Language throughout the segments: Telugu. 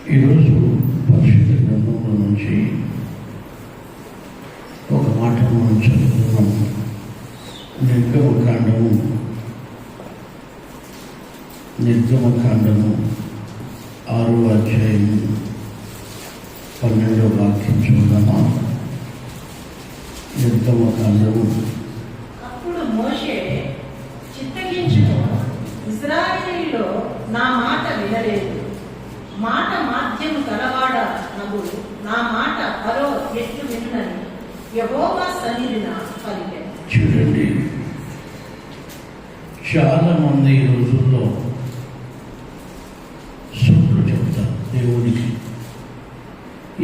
ఈరోజు పరిశుద్ధ గ్రంథంలో నుంచి ఒక మాట మనం చదువుతున్నాం. నిర్గమకాండము 6వ అధ్యాయము 12వ వాక్యం చూద్దామా? నిర్గమకాండము. అప్పుడు మోషే చిత్తగించును, ఇశ్రాయేలీయులు నా మాట వినలేదు, మాట మాధ్యము కలవాడ నగు నా మాట ఫరో ఎట్లు వినునని యెహోవా సన్నిధిన పలికెను. చూడండి, చాలా మంది ఈ రోజుల్లో సొంతులు చెప్తారు దేవుడికి,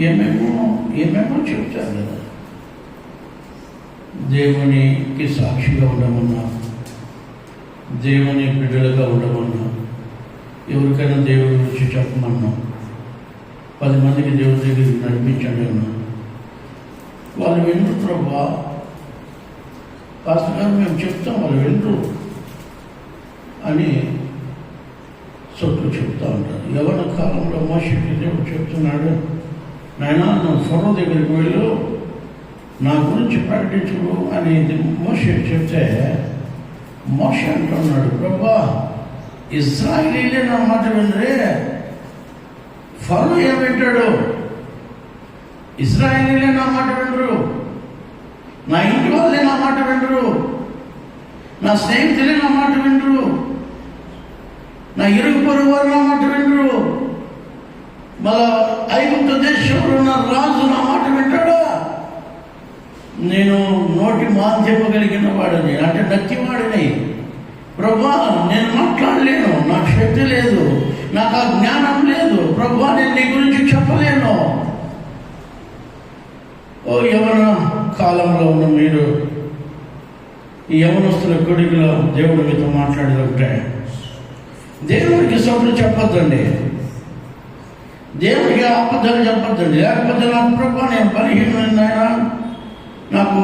ఏమేమో చెప్తారు కదా. దేవునికి సాక్షిగా ఉండమన్నా, దేవుని బిడ్డలుగా ఉండమన్నా, ఎవరికైనా దేవుడి గురించి చెప్పమన్నా, 10 మందికి దేవుడి దగ్గరికి నడిపించండి అన్నా, వాళ్ళు వినరు. ప్రభా పాస్టర్ గారు మేము చెప్తాం, వాళ్ళు వినరు అని సొట్లు చెప్తూ ఉంటారు. యవ్వన కాలంలో మోషేకి దేవుడు చెప్తున్నాడు, నాయనా నువ్వు ఫరో దగ్గరికి వెళ్ళు, నా గురించి ప్రకటించుడు అని మోషే చెప్తే మోషే అంటున్నాడు, ప్రభా ఇశ్రాయేలీయులే నా మాట వినరే, ఫరో ఏం వింటాడు? ఇశ్రాయేలీయులే నా మాట వినరు, నా ఇంటి వాళ్ళే నా మాట వినరు, నా స్నేహితులే నా మాట వినరు, నా ఇరుగు పొరుగు వారు నా మాట వినరు, మళ్ళా ఐగుప్తు దేశంలో ఉన్న రాజు నా మాట వింటాడా? నేను నోటి మాధ్యము కలిగిన వాడిని, అంటే నత్తివాడిని. ప్రభా నేను మాట్లాడలేను, నాకు శక్తి లేదు, నాకు ఆ జ్ఞానం లేదు. ప్రభా నేను నీ గురించి చెప్పలేను. ఓ యవన కాలంలో ఉన్న మీరు, ఈ యవనస్తుల కొడుకులో దేవుడు మీతో మాట్లాడుతుంటే దేవుడికి సొంతం చెప్పొద్దండి, దేవుడికి అబద్ధాలు చెప్పొద్దండి. లేకపోతే నాకు ప్రభా నేను బలహీనమైన, నాకు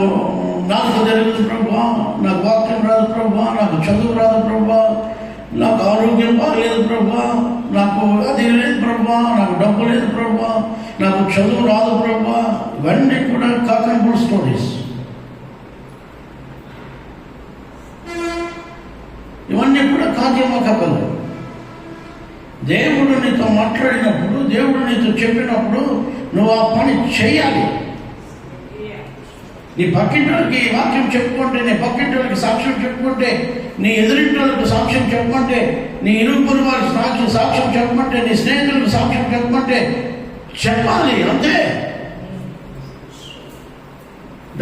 తెలియదు ప్రభా, నాకు వాక్యం రాదు ప్రభా, నాకు చదువు రాదు ప్రభా, నాకు ఆరోగ్యం బాగలేదు ప్రభా, నాకు అది లేదు ప్రభా, నాకు డబ్బు లేదు ప్రభా, నాకు చదువు రాదు ప్రభా. ఇవన్నీ కూడా కాకనబుల్ స్టోరీస్. ఇవన్నీ కూడా కావ్యమ కథలు. దేవుడు నీతో మాట్లాడినప్పుడు, దేవుడు నీతో చెప్పినప్పుడు నువ్వు ఆ పని చేయాలి. నీ పక్కింటోళ్ళకి వాక్యం చెప్పుకుంటే, నీ పక్కింటోళ్ళకి సాక్ష్యం చెప్పుకుంటే, నీ ఎదురింటోళ్ళకి సాక్ష్యం చెప్పుకుంటే, నీ ఇరుగు పొరుగు వారికి సాక్ష్యం చెప్పుకుంటే, నీ స్నేహితులకు సాక్ష్యం చెప్పుకుంటే చెప్పాలి, అంతే.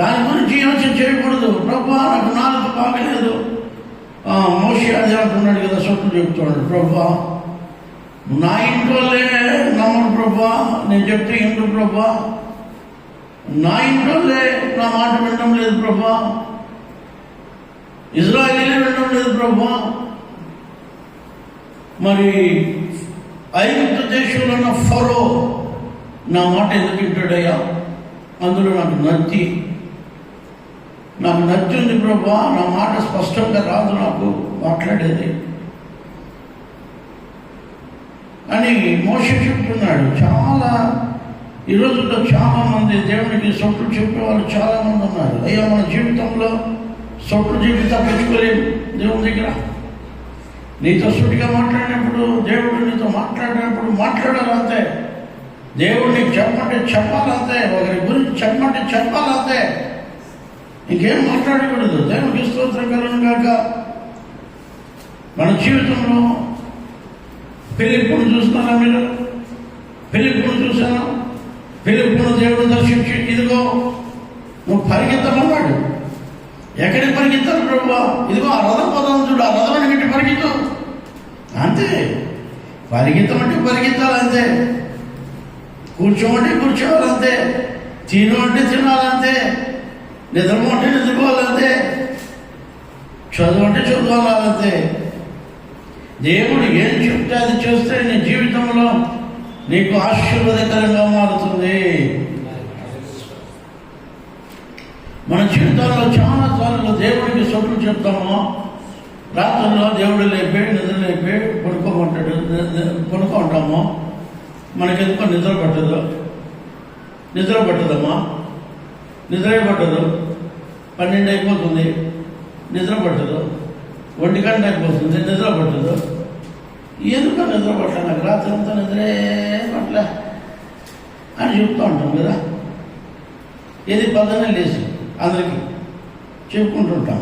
దాని గురించి యోచన చేయకూడదు. ప్రభా నాకు నాలుగు బాగలేదు, మోషే అది అంటున్నాడు కదా, సొట్లు చెప్తున్నాడు, ప్రభా నా ఇంట్లోనే నమ్మడు ప్రభా, నేను చెప్తే ఇంటు ప్రభా, నా ఇంట్లోనే నా మాట వినడం లేదు ప్రభా, ఇశ్రాయేలీయులే వినడం లేదు ప్రభా. మరి ఐగుప్తు దేశంలో ఉన్న ఫరో నా మాట ఎందుకు వింటాడయ్యా? అందులో నాకు నత్తి ఉంది ప్రభా, నా మాట స్పష్టంగా రాదు నాకు మాట్లాడేది అని మోషే చెప్తున్నాడు. చాలా ఈ రోజుల్లో చాలా మంది దేవునికి సొట్లు చెప్పేవాళ్ళు చాలా మంది ఉన్నారు. అయ్యా మన జీవితంలో సొట్లు చెప్పి తప్పించుకోలేము దేవుని దగ్గర. నీతో సుటిగా మాట్లాడినప్పుడు, దేవుడు నీతో మాట్లాడినప్పుడు మాట్లాడాలంతే. దేవుడు నీకు చెప్పమంటే చెప్పాలంతే, ఒకరి గురించి చెప్పమంటే చెప్పాలంతే, ఇంకేం మాట్లాడకూడదు. దేవునికి స్తోత్రం కలుగును గాక. మన జీవితంలో ఫిలిప్పును చూస్తున్నారా మీరు? ఫిలిప్పును చూశాను. ఫిలిప్పును దేవుడు దర్శించి, ఇదిగో నువ్వు పరిగెత్తమన్నాడు. ఎక్కడికి పరిగెత్తారు ప్రభా? ఇదిగో ఆ రథం పదం చూడు, ఆ రథం గట్టి పరిగెత్తు, అంతే. పరిగెత్తమంటే పరిగెత్తాలంతే, కూర్చోమంటే కూర్చోవాలంతే, తిను అంటే తినాలంతే, నిద్రమంటే నిద్రపోవాలంతే, చదువు అంటే చదువుకోవాలంతే. దేవుడు ఏం చెప్తే అది చేస్తే నీ జీవితంలో నీకు ఆశీర్వాదకరంగా మారుతుంది. మన జీవితంలో చాలా సార్లు దేవుడికి సొట్లు చెప్తాము. రాత్రుల్లో దేవుడు లేపి నిద్ర లేపి పడుకోమంటాడు, పడుకుంటాము. మనకెందుకో నిద్ర పట్టదమ్మా, నిద్రే పట్టదు. 12 అయిపోతుంది, నిద్ర పట్టదు. 1 గంట అయిపోతుంది, నిద్ర పట్టదు. ఎందుకో నిద్ర పట్టలే, నాకు రాత్రి అంతా నిద్రే పట్టలే అని చెప్తూ ఉంటాం కదా. ఏది పొద్దున్నే లేచి అందరికీ చెప్పుకుంటుంటాం.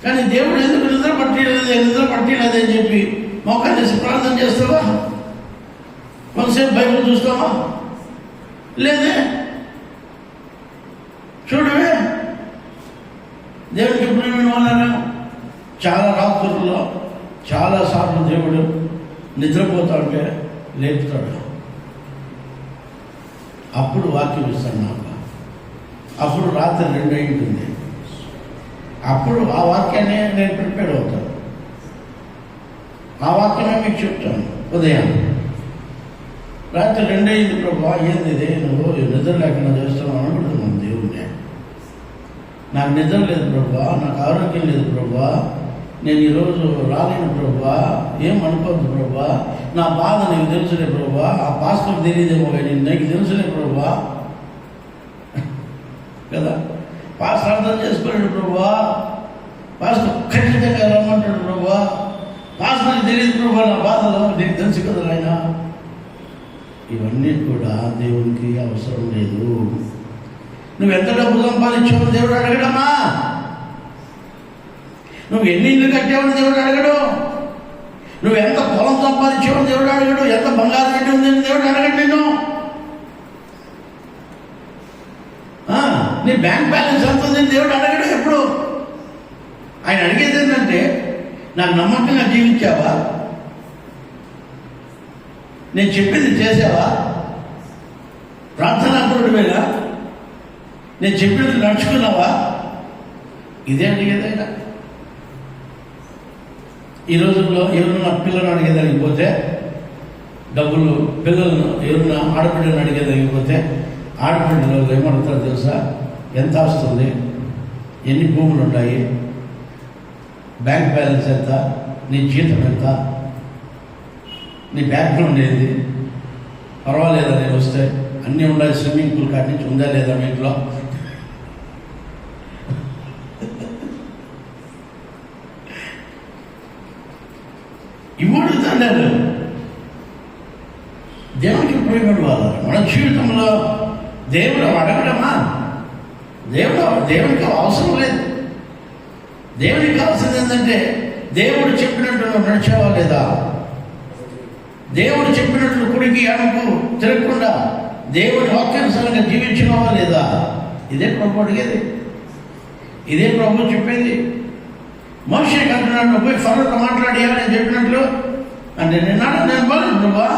కానీ దేవుడు ఎందుకు నిద్ర పట్టలేదని చెప్పి మోకాలేసి ప్రార్థన చేస్తావా? కొంతసేపు బైబిల్ చూస్తావా? లేదే. చూడవే, దేవుడికి ఎప్పుడు వాళ్ళనా చాలా రాత్రుల్లో చాలాసార్లు దేవుడు నిద్రపోతా ఉంటే లేపుతాడు. అప్పుడు వాక్యం ఇస్తాడు నాకు. అప్పుడు రాత్రి 2 అయింటుంది. అప్పుడు ఆ వాక్యాన్ని నేను ప్రిపేర్ అవుతాను. ఆ వాక్యమే మీకు చెప్తాను. ఉదయం రాత్రి 2 అయింది, ప్రభా ఏంది ఇది, నువ్వు నిద్ర లేకుండా చేస్తున్నావు అనుకుంటున్నాను. దేవుడిని, నాకు నిద్ర లేదు ప్రభా, నాకు ఆరోగ్యం లేదు ప్రభా, నేను ఈరోజు రాలేను ప్రభా, ఏం అనుకోద్దు ప్రభా, నా బాధ నీకు తెలుసులే ప్రభా, ఆ పాస్టర్ తెలియదేమో కానీ నీకు తెలుసులే ప్రభా కదా. పాస్టర్ అర్థం చేసుకోలేడు ప్రభా, పాస్టర్ ఖచ్చితంగా రమ్మంటాడు ప్రభా, పాస్టర్కి తెలియదు ప్రభా నా బాధలో, నీకు తెలుసు కదా ఆయన. ఇవన్నీ కూడా దేవునికి అవసరం లేదు. నువ్వు ఎంత డబ్బు సంపాదించావు దేవుడు అడగడమా? నువ్వు ఎన్ని ఇళ్ళు కట్టావని దేవుడు అడగడు. నువ్వు ఎంత పొలం సంపాదించావని దేవుడు అడగడు. ఎంత బంగారం కట్టి ఉందని దేవుడు అడగడు నేను. నీ బ్యాంక్ బ్యాలెన్స్ ఎంత ఉందని దేవుడు అడగడు ఎప్పుడు. ఆయన అడిగేది ఏంటంటే, నాకు నమ్మకంగా జీవించావా, నేను చెప్పింది చేసావా, ప్రార్థనాపరుడివేనా, నేను చెప్పినట్టు నడుచుకున్నావా? ఇదే అడిగేదైనా. ఈ రోజుల్లో ఎవరన్నా పిల్లలను అడిగేదానికి పోతే, డబ్బులు పిల్లలను ఎవరన్నా ఆడపిల్లని అడిగేదానికి పోతే, ఆడపిల్లలు ఏమడుగుతారో తెలుసా? ఎంత వస్తుంది, ఎన్ని భూములు ఉంటాయి, బ్యాంక్ బ్యాలెన్స్ ఎంత, నీ జీతం ఎంత, నీ బ్యాక్గ్రౌండ్ ఏంది, పర్వాలేదా నేను వస్తే అన్నీ ఉండాలి, స్విమ్మింగ్ పూల్ కాడి నుంచి ఉందా లేదా మీ ఇంట్లో, ఇవ్వడుతాడు. దేవుడికి ఉపయోగపడి వాళ్ళ మన జీవితంలో దేవుడు అడగడమా? దేవుడికి అవసరం లేదు. దేవుడికి కావాల్సింది ఏంటంటే, దేవుడు చెప్పినట్టు నడిచేవా లేదా, దేవుడు చెప్పినట్లు కుడికి అడుగు తిరగకుండా దేవుడి వాక్యానుసారంగా జీవించినవా లేదా? ఇదే ప్రభు అడిగేది, ఇదే ప్రభు చెప్పేది. మోషేకి అంటున్నాడు, పోయి ఫరోతో మాట్లాడియా నేను చెప్పినట్లు అంటే, నేను బాగా ప్రభా,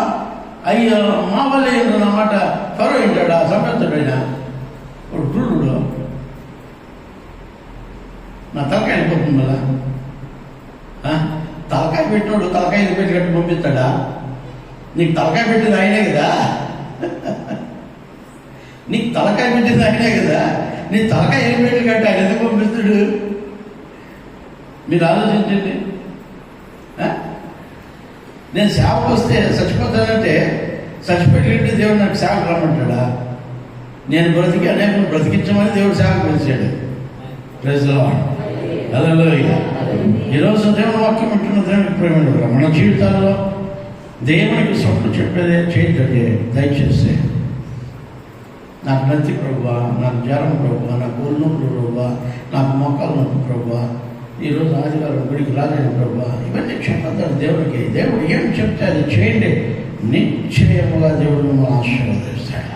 అయ్యో మా వల్ల ఏంటో నా మాట ఫరో ఏంటాడా, సంపెత్తుడైనా ఒక గురుడు నా తలకాయ వెళ్ళిపోతుంది మళ్ళా. తలకాయ పెట్టినోడు తలకాయ పెట్టి కట్టి పంపిస్తాడా? నీకు తలకాయ పెట్టింది ఆయనే కదా, నీకు తలకాయ పెట్టింది ఆయనే కదా, నీ తలకాయ ఏం పెట్టి కట్టి ఆయన ఎందుకు పంపిస్తాడు? మీరు ఆలోచించండి. నేను సేవకు వస్తే చచ్చిపోతానంటే, చచ్చిపెట్టి దేవుడు నాకు సేవకు రమ్మంటాడా? నేను బ్రతికి అనేక బ్రతికించమని దేవుడు సేవకు పిలిచాడు. హల్లెలూయా. ఈరోజు దేవుని వాక్యం వింటున్న దేవునికి ప్రేమ, మన జీవితాల్లో దేవునికి సొంత చెప్పేదే చేయటండి. దయచేసి నాకు నత్తి ప్రభువా, నాకు జ్వరం ప్రభువా, నాకు ఒళ్ళొప్పులు ప్రభువా, నాకు మోకాలు నొప్పి ప్రభువా, ఈరోజు ఆదివారం గుడికి రాలేని ప్రభువా, ఇవన్నీ చెప్పద్దాను దేవుడికి. దేవుడు ఏం చెప్తే అది చేయండి, నిశ్చయముగా దేవుడు మిమ్మల్ని ఆశీర్వదిస్తాడు.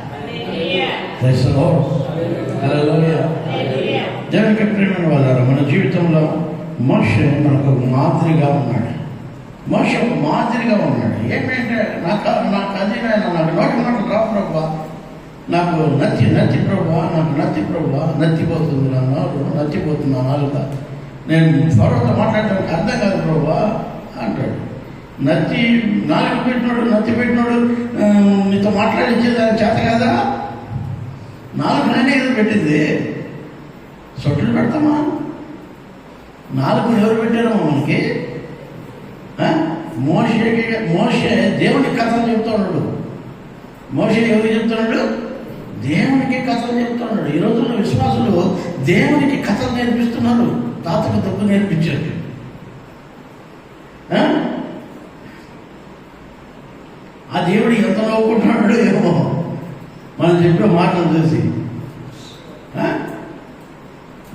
హల్లెలూయా. దేవునికి ప్రేమైన వాళ్ళారా, మన జీవితంలో మోషే మనకు ఒక మాదిరిగా ఉన్నాడు. మోషే ఒక మాదిరిగా ఉన్నాడు. ఏంటంటే నాకు అది నాకు నోటి మాటలు రావు ప్రభా, నాకు నత్తి ప్రభా, నాకు నత్తి ప్రభా, నత్తిపోతుంది నా నోరు, నత్తిపోతుంది నా నాలుక, నేను ఫరోతో మాట్లాడడానికి అర్థం కాదు ప్రభా అంటాడు. నత్తి నాలుగు పెట్టినోడు నీతో మాట్లాడించేది దాని చేత కదా. నాలుగు నేనే ఏదో పెట్టింది, సొట్లు పెడతామా? నాలుగు ఎవరు పెట్టారమ్మా మనకి? మోషే దేవుని కథలు చెప్తా ఉన్నాడు. మోషే ఎవరికి చెప్తున్నాడు? దేవునికి కథలు చెప్తున్నాడు. ఈ రోజుల్లో విశ్వాసులు దేవునికి కథలు నేర్పిస్తున్నారు. తాతకు తప్పు నేర్పించారు. ఆ దేవుడు ఎంత నవ్వుకుంటున్నాడు ఏమో మనం చెప్పే మాటలు చూసి.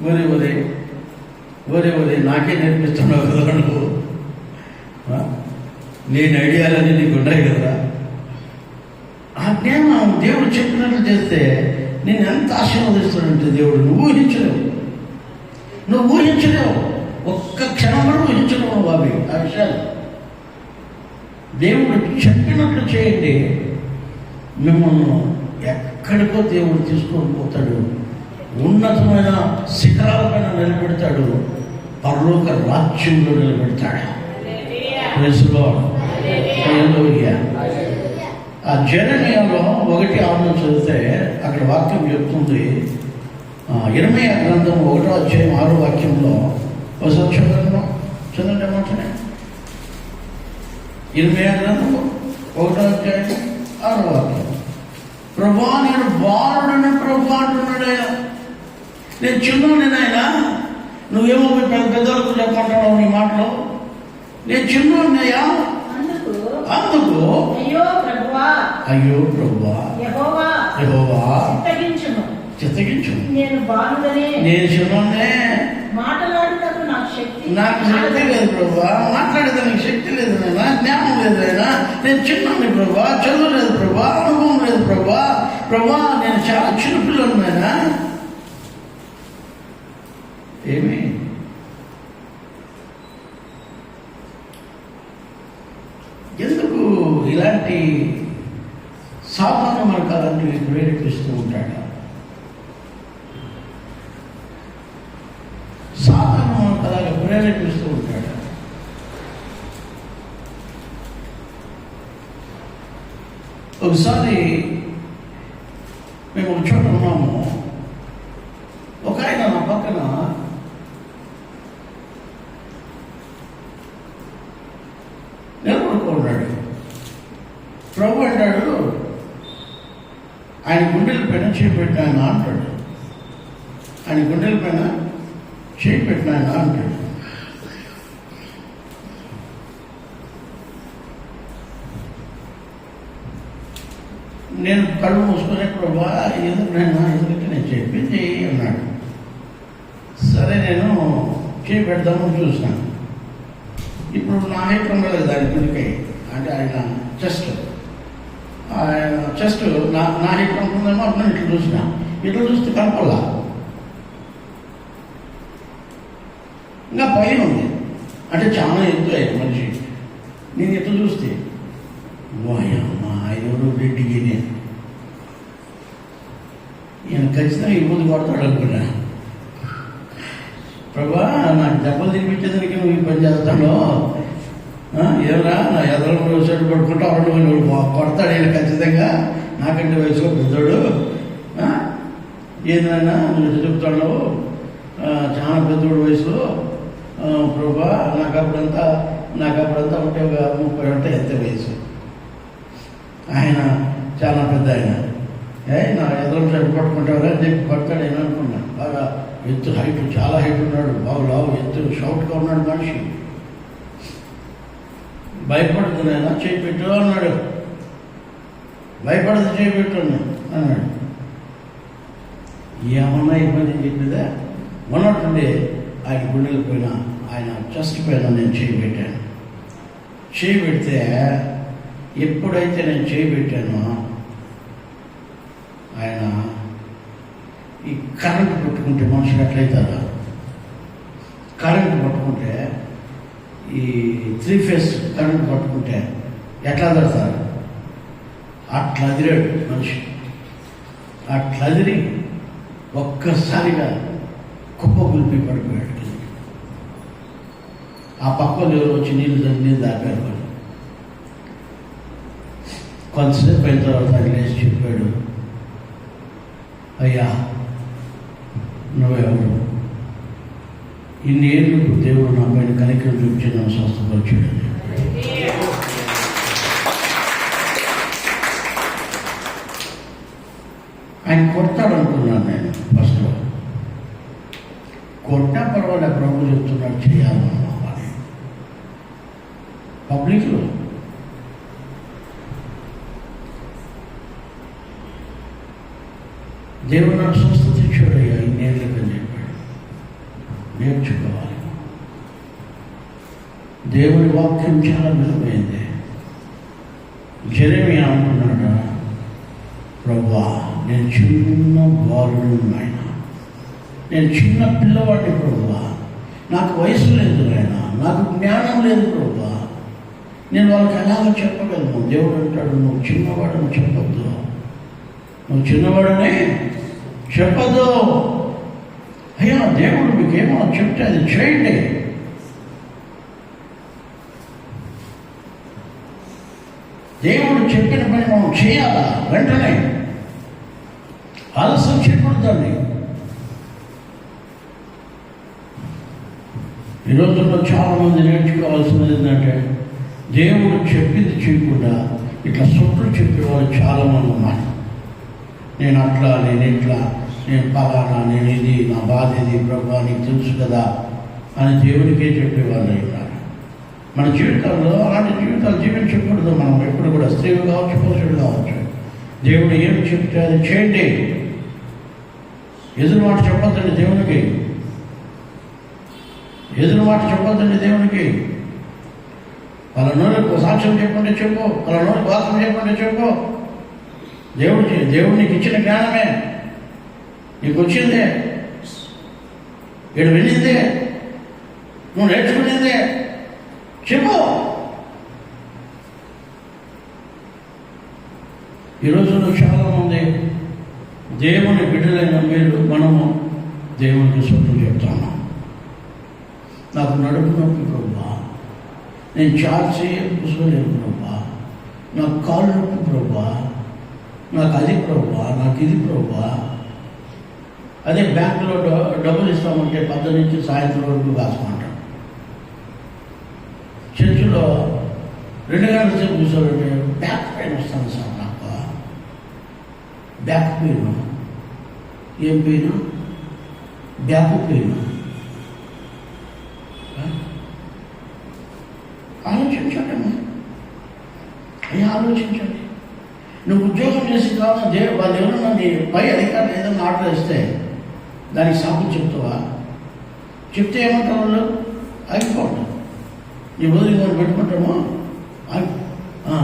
ఒరే ఒరే ఒరే ఒరే నాకే నేర్పిస్తున్నావు కదా నువ్వు, నేను ఐడియాలన్నీ నీకు ఉన్నాయి కదా. ఆ జ్ఞానం దేవుడు చెప్పినట్లు చేస్తే నేను ఎంత ఆశీర్వదిస్తానంటే దేవుడు నువ్వు ఊహించలేవు. ఒక్క క్షణం కూడా ఊహించలేవు బాబీ ఆ విషయాలు. దేవుడు చెప్పినట్లు చేయండి, మిమ్మల్ని ఎక్కడికో దేవుడు తీసుకొని పోతాడు. ఉన్నతమైన శిఖరాలపైన నిలబెడతాడు, పరలోక రాజ్యంలో నిలబెడతాడు. ఆ జెరెమీయాలో 1:6 చదివితే అక్కడ వాక్యం చెప్తుంది. ఇర్మీయా గ్రంథం 1వ అధ్యాయం 6వ వాక్యంలో ఒకసారి చదవండి ఏమంటున్నా. ఇర్మీయా గ్రంథం 1వ అధ్యాయం 6వ వాక్యం. ప్రభువా నేను బాలుడని ప్రభు అంటున్నాడయ్యా, నేను చిన్నోడినైనా నువ్వేమో పెద్దలకు చెప్పమంటావు నీ మాటలో. నేను చిన్నోడినయ్యా, అందుకు అయ్యో ప్రభువా యెహోవా చిత్తగించు. నేను చిన్నోడినే, నాకు శక్తి లేదు ప్రభువా, మాట్లాడేదానికి శక్తి లేదు నాయనా, జ్ఞానం లేదు నాయనా. నేను చిన్నోడిని ప్రభువా, చదువు లేదు ప్రభువా, అనుభవం లేదు ప్రభువా, నేను చాలా చిన్నపిల్లలు నాయనా. ఏమి ఎందుకు ఇలాంటి సాధారణ మార్గాలన్నీ ప్రేరేపిస్తూ ఉంటాడు? సాధారణ మార్గాలుగా ప్రేరేపిస్తూ ఉంటాడు. ఒకసారి మేము ఒక చోట ఉన్నాము. ఒక ఆయన నా పక్కన నిలబడుకున్నాడు. ప్రభు అంటాడు, ఆయన గుండెల పైన చేయి పెట్టాయన అంటాడు. ఆయన గుండెల పైన చేయి పెట్టినాయన అంటాడు. నేను కళ్ళు మూసుకునే ప్రభా ఎందుకంటే నేను చెప్పింది అన్నాడు. సరే నేను చేయి పెడదామని చూసినాను. ఇప్పుడు నా హైట్ ఉండలేదు దాని గుడికై, అంటే ఆయన చెస్ట్ నా హైట్ ఉంటుందేమో అట్లా ఇట్లా చూసినా. ఇట్లా చూస్తే కనపల్లా, ఇంకా పైన ఉంది, అంటే చాలా ఎత్తు అయ్యారు మనిషి. నేను ఎట్లా చూస్తే వాయమ్మా ఎవరు రెడ్డిగినే, ఈయన ఖచ్చితంగా ఈ ముందు కొడతాడు అనుకున్నా. ప్రభా నాకు దెబ్బలు తినిపించేదానికి నువ్వు ఈ పని చేస్తాను, ఏమన్నా నా ఎదలో వచ్చాడు పడుకుంటా అవడం కొడతాడు ఈయన ఖచ్చితంగా, నాకంటే వయసులో పెద్దోడు. ఏందన్నా నువ్వు చెప్తాడు, చాలా పెద్దోడు వయసులో ప్రభా, నాకు అప్పుడంతా ఉంటే ఒక 30 అంటే ఎంత వయసు. ఆయన చాలా పెద్ద ఆయన, నా ఎదురు చెట్టు పట్టుకుంటారా అని చెప్పి పడతాడు ఆయన అనుకున్నా. బాగా ఎత్తు హైట్, చాలా హైట్ ఉన్నాడు, బాగు లావు ఎత్తు షార్ట్గా ఉన్నాడు మనిషి. భయపడుతున్నాయన చేయి పెట్టు అన్నాడు. భయపడదు చేయి పెట్టు అన్నాడు. ఏమన్నా ఇబ్బంది చెప్పేదా ఉన్నట్టుండే ఆయన గుండెలకు పోయిన ఆయన చెస్ట్ పైన నేను చేయి పెట్టాను. చేయి పెడితే ఎప్పుడైతే నేను చేయి పెట్టానో ఆయన ఈ కరెంట్ పట్టుకుంటే మనుషులు ఎట్లయితారా, కరెంట్ పట్టుకుంటే ఈ 3 ఫేస్ కరెంట్ పట్టుకుంటే ఎట్లా అదడతారు అట్లా అదిరాడు మనిషి. అట్లా అదిరి ఒక్కసారిగా కుప్ప గుల్పి పడిపోయాడు. ఆ పక్కన ఎవరు వచ్చి నీళ్ళు దాపారు. కొంతసేపు అయిన తర్వాత ఆయన లేచి చెప్పాడు, అయ్యా నువ్వెవరు? ఇన్ని ఏళ్ళు దేవుడు నా పైన కనికరం చూపించి నన్ను స్వస్థపరిచాడు. ఆయన కొడతాడనుకున్నాను నేను ఫస్ట్లో. కొట్టినా పర్వాలేదు, ప్రభు చెప్తున్నాడు చేయాలన్నా అని పబ్లిక్లో. దేవుడు నాకు స్వస్థత ఇచ్చాడయ్యా ఇన్నేళ్ళకని చెప్పాడు. నేర్చుకోవాలి. దేవుని వాక్యం చాలా విలువైంది. జెరెమీయా అంటున్నాడా, ప్రభువా నేను చిన్న బాలుడు ఆయన, నేను చిన్న పిల్లవాడిని ప్రభువా, నాకు వయసు లేదు ఆయన, నాకు జ్ఞానం లేదు ప్రభువా, నేను వాళ్ళకి ఎలాగ చెప్పగలను? దేవుడు అంటాడు, నువ్వు చిన్నవాడని చెప్పొద్దు, నువ్వు చిన్నవాడని చెప్పొద్దు. అయ్యా దేవుడు మీకేమో చెప్తే అది చేయండి. దేవుడు చెప్పిన పని మనం చేయాలా వెంటనే, ఆలస్యం చేయకూడదండి. ఈ రోజుల్లో చాలామంది నేర్చుకోవాల్సినది ఏంటంటే, దేవుడు చెప్పింది చేయకుండా ఇట్లా సొట్లు చెప్పేవాళ్ళు చాలామంది ఉన్నారు. నేను అట్లా, నేను ఇట్లా, నేను పలానా, నేను ఇది, నా బాధ ఇది ప్రభు నీకు తెలుసు కదా అని దేవునికే చెప్పేవాళ్ళు ఉన్నారు. మన జీవితాల్లో అలాంటి జీవితాలు జీవించకూడదు. మనం ఎప్పుడు కూడా స్త్రీలు కావచ్చు, పురుషుడు కావచ్చు, దేవుడు ఏమి చెప్తే అది చేయండి. ఎదురు మాట చెప్పొద్దండి దేవునికి, ఎదురు మాట చెప్పొద్దండి దేవునికి. వాళ్ళ నోళ్ళకు సాక్ష్యం చెప్పండి చెప్పు, వాళ్ళ నోళ్ళకి వాక్యం చెప్పండి చెప్పు. దేవుడు నీకు ఇచ్చిన జ్ఞానమే, నీకు వచ్చిందే, ఇక్కడ వెళ్ళిందే, నువ్వు నేర్చుకునేదే చెప్పు. ఈ రోజుల్లో చాలామంది దేవుని బిడ్డలైన మనము దేవునికి సొత్తు చెప్తాము. నాకు నడుపు నొప్పి ప్రభా, నేను చార్జ్ కూర్చోలేను ప్రభా, నాకు కాళ్ళు నొప్పి ప్రభా, నాకు అది ప్రభా, నాకు ఇది ప్రభా. అదే బ్యాంకులో డబ్బులు ఇస్తామంటే 10 నుంచి సాయంత్రం వరకు కాసుకుంటాం. చర్చిలో 2 గంటల సేపు కూర్చోబెట్టి బ్యాక్ పెయిన్ వస్తుంది సార్, నాకు బ్యాక్ పెయిన్. ఏం పెయిన్? Back pain. ఆలోచించండి అయ్యా, ఆలోచించండి. నువ్వు ఉద్యోగం చేసి కావాలి, వాళ్ళు ఎవరన్నా నీ పై అధికారులు ఏదైనా ఆర్డర్ ఇస్తే దానికి సాకు చెప్తావా? చెప్తే ఏమంటారు వాళ్ళు? ఆగిపోండి, నీ వదిలి మనం పెట్టుకుంటామో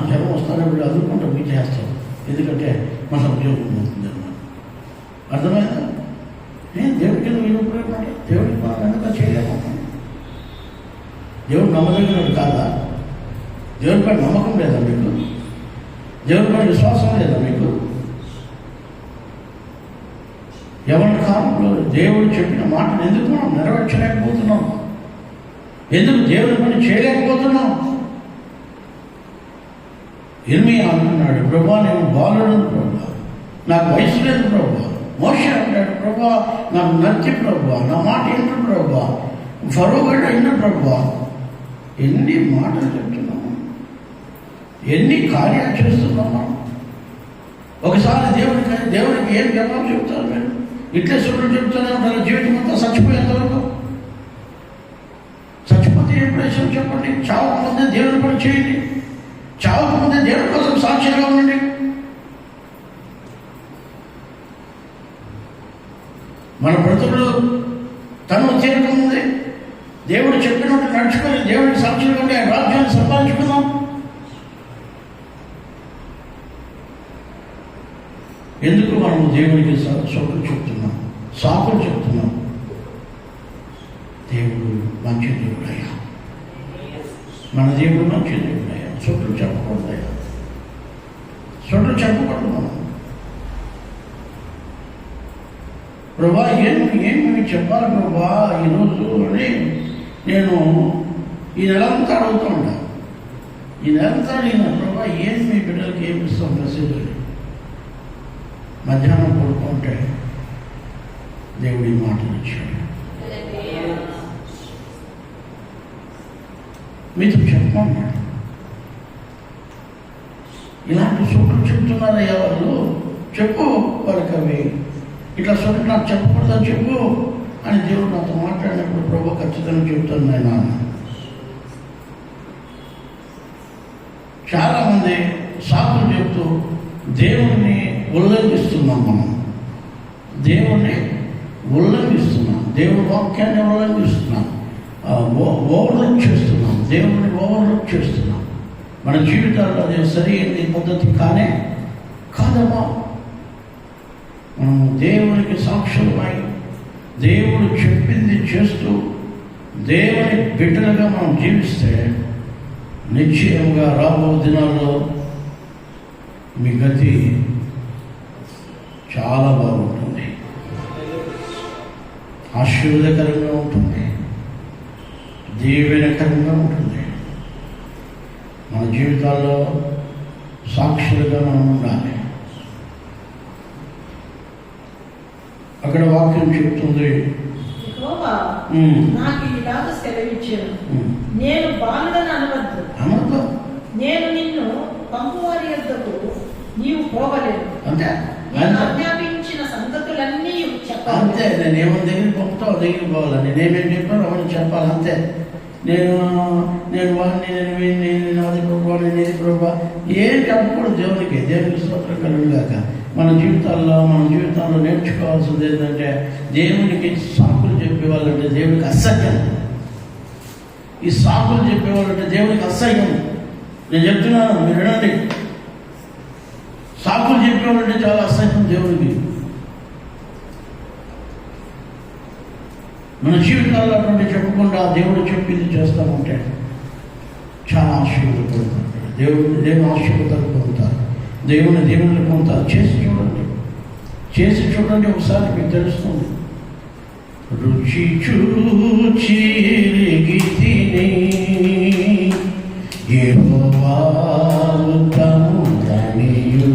జ్వరం వస్తానే వీళ్ళు అదుకుంటాం, మీరు చేస్తాం, ఎందుకంటే మన ఉద్యోగం అవుతుంది అన్నమాట. అర్థమైందా? నేను దేవుడికి నువ్వు ఉపయోగపడ, దేవుడికి మనం వెనక చేయలేకపోతాం. దేవుడు నమ్మదగినడు కాదా? దేవుడిపై నమ్మకం లేదా మీకు? దేవుడిపై విశ్వాసం లేదా మీకు? ఎవరి కాలంలో దేవుడు చెప్పిన మాటను ఎందుకు మనం నెరవేర్చలేకపోతున్నాం? ఎందుకు దేవుని పని చేయలేకపోతున్నాం? ఇర్మియా అంటున్నాడు, ప్రభా నేను బాలుడు ప్రభా, నాకు వయసు లేదు ప్రభా. మోషే అంటాడు, ప్రభా నాకు నచ్చి ప్రభా, నా మాట ఏంటో ప్రభా, ఫరో గడ్డ ఏంటో ప్రభా. ఎన్ని మాటలు చెప్తున్నాము, ఎన్ని కార్యాలు చేస్తున్నాము. ఒకసారి దేవుడికి ఏం జవాబు చెప్తారు మీరు? ఇట్లే సొట్లు చెప్తూనే ఉంటారు జీవితం అంతా చచ్చిపోయేంత వరకు. చచ్చిపోతే ఏం ప్రయోజనం చెప్పండి? చావక ముందే దేవుని పని చేయండి, చావక ముందే దేవుడి కోసం సాక్షిగా ఉండండి. మన బ్రతుకులు తను తీరకముందే దేవుడు చెప్పినట్టు నడుచుకొని దేవుడికి సాక్షిగా ఉండి ఆయన రాజ్యాన్ని సంపాదించుకుందాం. ఎందుకు మనం దేవుడికి సొట్లు చెప్తున్నాం, సాకులు చెప్తున్నాం? దేవుడు మంచి దేవుడయ్యా, మన దేవుడు మంచి దేవుడయ్యా. సొట్లు చెప్పకూడదయ్యా, సొట్లు చెప్పకూడదు మనం. ప్రభా ఏమి చెప్పాలి ప్రభా ఈరోజు అని నేను ఈ నెలంతా అడుగుతూ ఉంటాను. ఈ నెలంతా నేను ప్రభా ఏం మీ బిడ్డలకి ఏమి ఇస్తాం మెసేజ్. మధ్యాహ్నం పడుకుంటే దేవుడి మాటలు ఇచ్చాడు, మీతో చెప్పమన్నాడు. ఇలాంటి సూట్లు చెప్తున్నారయ్యా వాళ్ళు, చెప్పు వాళ్ళకి అవి ఇట్లా సొంత నాకు చెప్పకూడదని చెప్పు అని దేవుడు నాతో మాట్లాడినప్పుడు ప్రభు ఖచ్చితంగా చెప్తాను నేను. చాలామంది సాకులు చెప్తూ దేవుణ్ణి ఉల్లంఘిస్తున్నాం. మనం దేవుణ్ణి ఉల్లంఘిస్తున్నాం, దేవుడి వాక్యాన్ని ఉల్లంఘిస్తున్నాం, ఓవర్లుక్ చేస్తున్నాం, దేవుణ్ణి ఓవర్లుక్ చేస్తున్నాం. మన జీవితాల్లో అది సరైన పద్ధతి కాదమ్మా. మనం దేవునికి సాక్షులమై దేవుడు చెప్పింది చేస్తూ దేవుని బిడ్డలుగా మనం జీవిస్తే నిశ్చయంగా రాబో దినాల్లో మీ గతి చాలా బాగుంటుంది, ఆశీర్వాదకరంగా ఉంటుంది, దీవెనకరంగా ఉంటుంది. మన జీవితాల్లో సాక్షులుగా మనం ఉండాలి. అక్కడ వాక్యం చెప్తుంది, నాకు ఇలాగ సెలవిచ్చాను, నేను బాలుడని అనవద్దు, నేను నిన్ను పంపువారి యొద్దకు నీవు పోవలేదు, అంతే. ఆజ్ఞాపించిన సంగతులన్నీ చెప్పాలి. అంతే. నేనేమో దగ్గర పంపుతావు, దగ్గరికి పోవాలి. నేనేమేం చెప్పాను అవన్నీ చెప్పాలి. అంతే. నేను వాడిని, నేను వీడిని, నేను అది ప్రభావ, నేను ఇది ప్రభావ ఏం చెప్పకూడదు. దేవునికి స్తోత్రం కలుగుగాక. మన జీవితాల్లో నేర్చుకోవాల్సింది ఏంటంటే దేవునికి సాకులు చెప్పేవాళ్ళంటే దేవునికి అసహ్యం. ఈ సాకులు చెప్పేవాళ్ళంటే దేవునికి అసహ్యం. నేను చెప్తున్నాను, మీరు వినండి. సాకులు చెప్పేవాళ్ళంటే చాలా అసహ్యం దేవుడికి. మన జీవితాల్లో అటువంటి చెప్పకుండా దేవుడు చెప్పింది చేస్తామంటే చాలా ఆశీర్వదపడుతుంటారు. దేవుని ఆశీర్వాదాలు పొందుతారు, దేవుని పొందుతారు. చేసి చూడండి ఒకసారి మీకు తెలుస్తుంది. రుచి చూచి తిని యెహోవా ఉత్తముడనియు.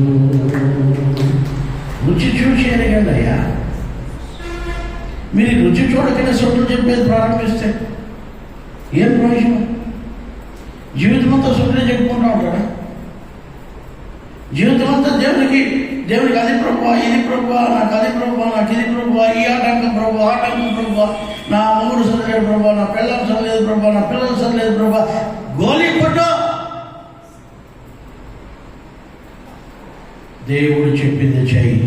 రుచి చూచి ఎరగండి అయ్యా. మీరు రుచి చూడకనే సొట్లు చెప్పేది ప్రారంభిస్తే ఏం ప్రయోజనం? జీవితం అంతా సొట్లే చెప్పుకుంటూ ఉంటారా? జీవితం అంతా దేవునికి అది ప్రభువా, ఇది ప్రభువా, నాకు అది ప్రభువా, నాకు ఇది ప్రభువా, ఈ ఆటంకం ప్రభువా, ఆటంకం ప్రభువా, నా మూడు సరిలేదు ప్రభువా, నా పిల్లలు సరిలేదు ప్రభువా, నా పిల్లలు సరిలేదు ప్రభువా. గోలీ కొట్టు. దేవుడు చెప్పింది చెయ్యి.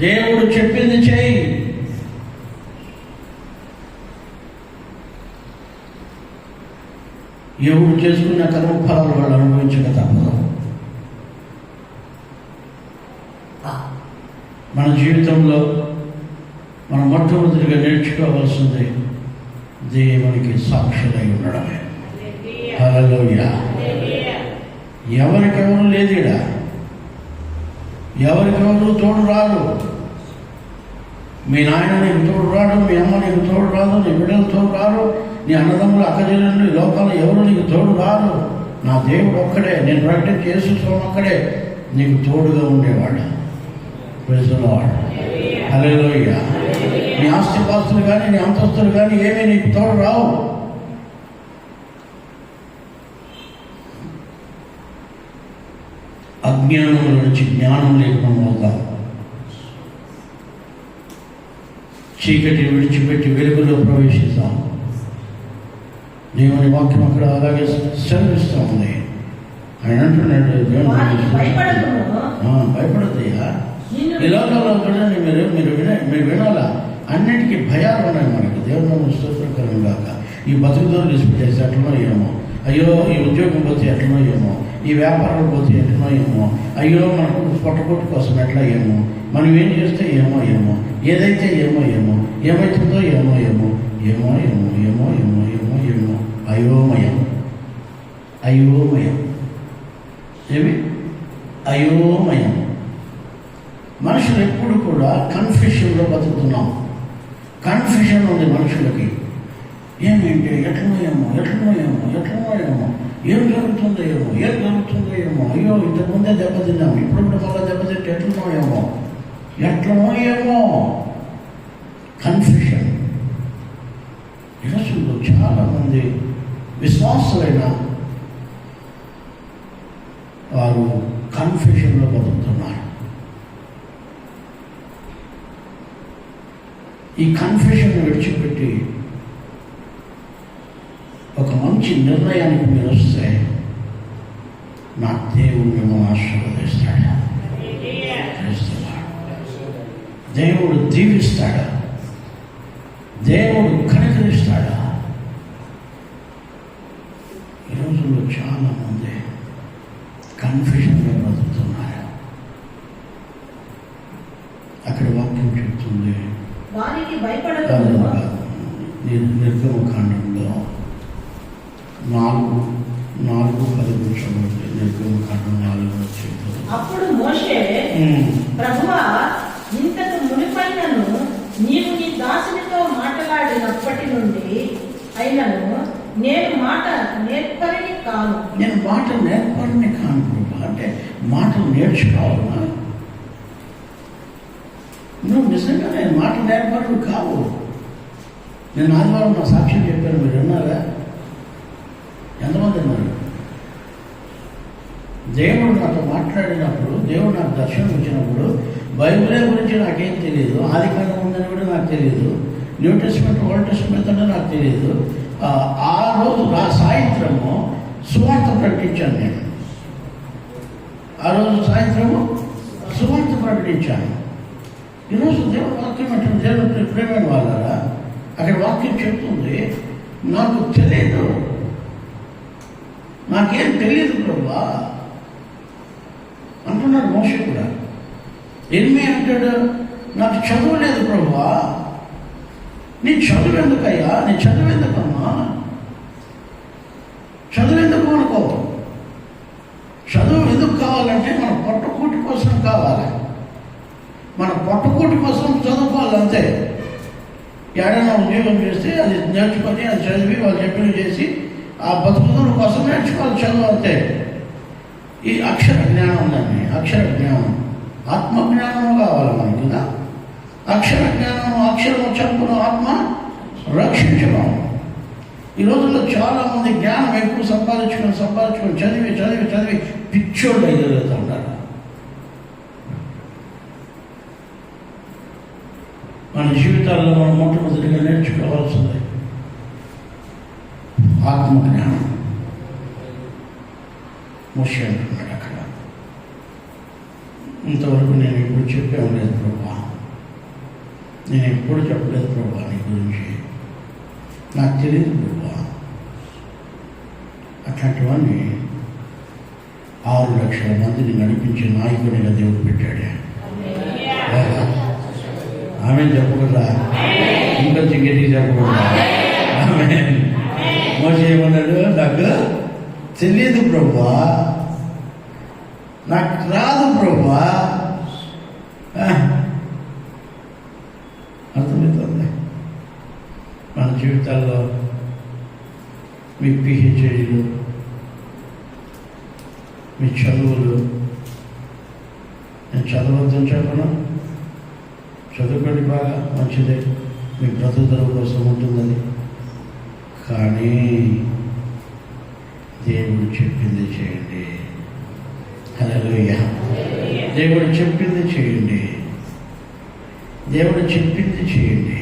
దేవుడు చెప్పింది చెయ్యి. ఎవరు చేసుకున్న కర్మఫలాలు వాళ్ళు అనుభవించక తప్పదు. మన జీవితంలో మనం మొట్టమొదటిగా నేర్చుకోవాల్సింది దేవునికి సాక్షులై ఉండడమే. హల్లెలూయా. ఎవరికెవరు లేదిడ, ఎవరికెవరు తోడు రాదు. మీ నాయన నీకు తోడు రాడు, మీ అమ్మ నీకు తోడు రాదు, నీ బిడ్డలు తోడు రారు, నీ అన్నదమ్ములు అక్కజల్లు లోకాలు ఎవరు నీకు తోడు రారు. నా దేవుడు ఒక్కడే, నేను ప్రకటన చేస్తున్నాను, ఒక్కడే నీకు తోడుగా ఉండేవాడు. Praise the Lord. హల్లెలూయా. నీ ఆస్తిపాస్తులు కానీ నీ అంతస్తులు కానీ ఏమీ నీకు తోడు రావు. అజ్ఞానం నుంచి జ్ఞానం లేకుండా అవుతాం. చీకటిని విడిచిపెట్టి వెలుగులో ప్రవేశిస్తాం. దేవుని వాక్యం అక్కడ అలాగే సెలవిస్తూ ఉంది. ఆయన అంటున్నాడు, భయపడద్దయ్యా. ఈ లోకంలో చూడండి, మీరు వినాలా, అన్నిటికీ భయాలు ఉన్నాయి మనకి. దేవుని స్తోత్రం కాక. ఈ బతుకుదోరు తీసుకుంటేసి ఎట్లనో ఏమో, అయ్యో ఈ ఉద్యోగం పోతే ఎట్లనో ఏమో, ఈ వ్యాపారం పోతే ఎట్లనో ఏమో, అయ్యో మనకు పొట్టకొట్టు కోసం ఎట్లా ఏమో, మనం ఏం చేస్తే ఏమో ఏదైతే ఏమో ఏమవుతుందో ఏమో అయోమయం. ఏమి అయోమయం. మనుషులు ఎప్పుడు కూడా కన్ఫ్యూషన్లో బతుకుతున్నాం. కన్ఫ్యూషన్ ఉంది మనుషులకి. ఏమేంటి ఎట్లనో ఏమో ఏం జరుగుతుందో ఏమో, అయ్యో ఇంతకుముందే దెబ్బతిన్నాము, ఇప్పుడు మళ్ళీ దెబ్బతింటే ఎట్లనో ఏమో కన్ఫ్యూషన్. ఈరోజుల్లో చాలామంది విశ్వాసులైన వారు కన్ఫ్యూషన్లో బతుకుతున్నారు. ఈ కన్ఫ్యూషన్ విడిచిపెట్టి ఒక మంచి నిర్ణయానికి మీరు వస్తే నా దేవుడు మేము ఆశీర్వదిస్తాడు, దేవుడు దీవిస్తాడు, దేవుడు కనికరిస్తాడు. ఈ రోజుల్లో చాలా మంది కన్ఫ్యూషన్గా బతుకుతున్నారు. అక్కడ వాక్యం చెప్తుంది, వారికి భయపడకూడదు. నిర్గమకాండంలో 4:10 చదవండి. నిర్గమకాండం 4 చెప్తుంది. అప్పుడు మోషే, ప్రభువా, ఇంతకు మునిపైనను నీవు నీ దాసునితో మాట్లాడినప్పటి నుండి అయినను నేను మాట నేర్పరిని కాను. నేను మాట నేర్పరిని కాను ప్రభు. అంటే మాటలు నేర్చుకోవాలా? నువ్వు నిజంగా నేను మాట నేర్పరిని కావు. నేను ఆదివారం నా సాక్ష్యం చెప్పాను, మీరు విన్నారా? ఎంతమంది ఉన్నారు? దేవుడు నాతో మాట్లాడినప్పుడు, దేవుడు నాకు దర్శనం ఇచ్చినప్పుడు బైబిల్ గురించి నాకేం తెలియదు, ఆది కాలం ఉందని కూడా నాకు తెలియదు, న్యూ టెస్ట్మెంట్ ఓల్డ్ టెస్ట్మెంట్ అంటే నాకు తెలియదు. ఆ రోజు సాయంత్రము సువార్త ప్రకటించాను. నేను ఆ రోజు సాయంత్రము సువార్త ప్రకటించాను. ఈరోజు దేవుడు వాక్యం అంటే దేవుడు ప్రేమైన వాళ్ళరా, అక్కడ వాక్యం చెప్తుంది, నాకు తెలియదు, నాకేం తెలియదు ప్రభా అంటున్నాడు మోషే కూడా. ఎనిమి అంటాడు, నాకు చదువు లేదు ప్రభా. నీ చదువు ఎందుకయ్యా? నీ చదువు ఎందుకమ్మా? చదువు ఎందుకు అనుకో? చదువు ఎందుకు కావాలంటే మన పొట్టకూటి కోసం కావాలి. మన పొట్టకూటి కోసం చదువుకోవాలి అంతే. ఏడైనా ఉద్యోగం చేస్తే అది నేర్చుకొని, అది చదివి వాళ్ళు చెప్పినవి చేసి ఆ బతుకుల కోసం నేర్చుకోవాలి, చదువు అంతే. ఈ అక్షర జ్ఞానం ఉందండి, అక్షర జ్ఞానం, ఆత్మజ్ఞానము కావాలి మనకి కదా. అక్షర జ్ఞానము, అక్షరము చంపును, ఆత్మ రక్షించడం. ఈ రోజుల్లో చాలా మంది జ్ఞానం ఎక్కువ సంపాదించుకొని చదివి పిచ్చోళ్ళు ఎదురుతుంటారు. మన జీవితాల్లో మనం మొట్టమొదటిగా నేర్చుకోవాల్సింది ఆత్మజ్ఞానం. మోషే అంటున్నాడు అక్కడ, ఇంతవరకు నేను ఎప్పుడు చెప్పాను లేదు ప్రభా, నేను ఎప్పుడు చెప్పలేదు ప్రభా, నీ గురించి నాకు తెలియదు ప్రభా. అట్లాంటివన్నీ 6 లక్షల మందిని నడిపించే నాయకుడిగా దేవుడు పెట్టాడు. ఆమె చెప్పకూడదా? ఇంకా గట్టిగా చెప్పకూడదా? ఆమె మోషే ఏమన్నాడు, నాకు తెలియదు ప్రభా, నాకు రాదు ప్రభా. అర్థమవుతుంది. మన జీవితాల్లో మీ పిహెచ్డీలు, మీ చదువులు, నేను చదవద్దని చెప్పను, చదువుకోండి, బాగా మంచిదే, మీ బ్రతుకుదల కోసం ఉంటుందని. కానీ దేవుడు చెప్పింది చేయండి. హల్లెలూయా. దేవుడు చెప్పింది చేయండి, దేవుడు చెప్పింది చేయండి,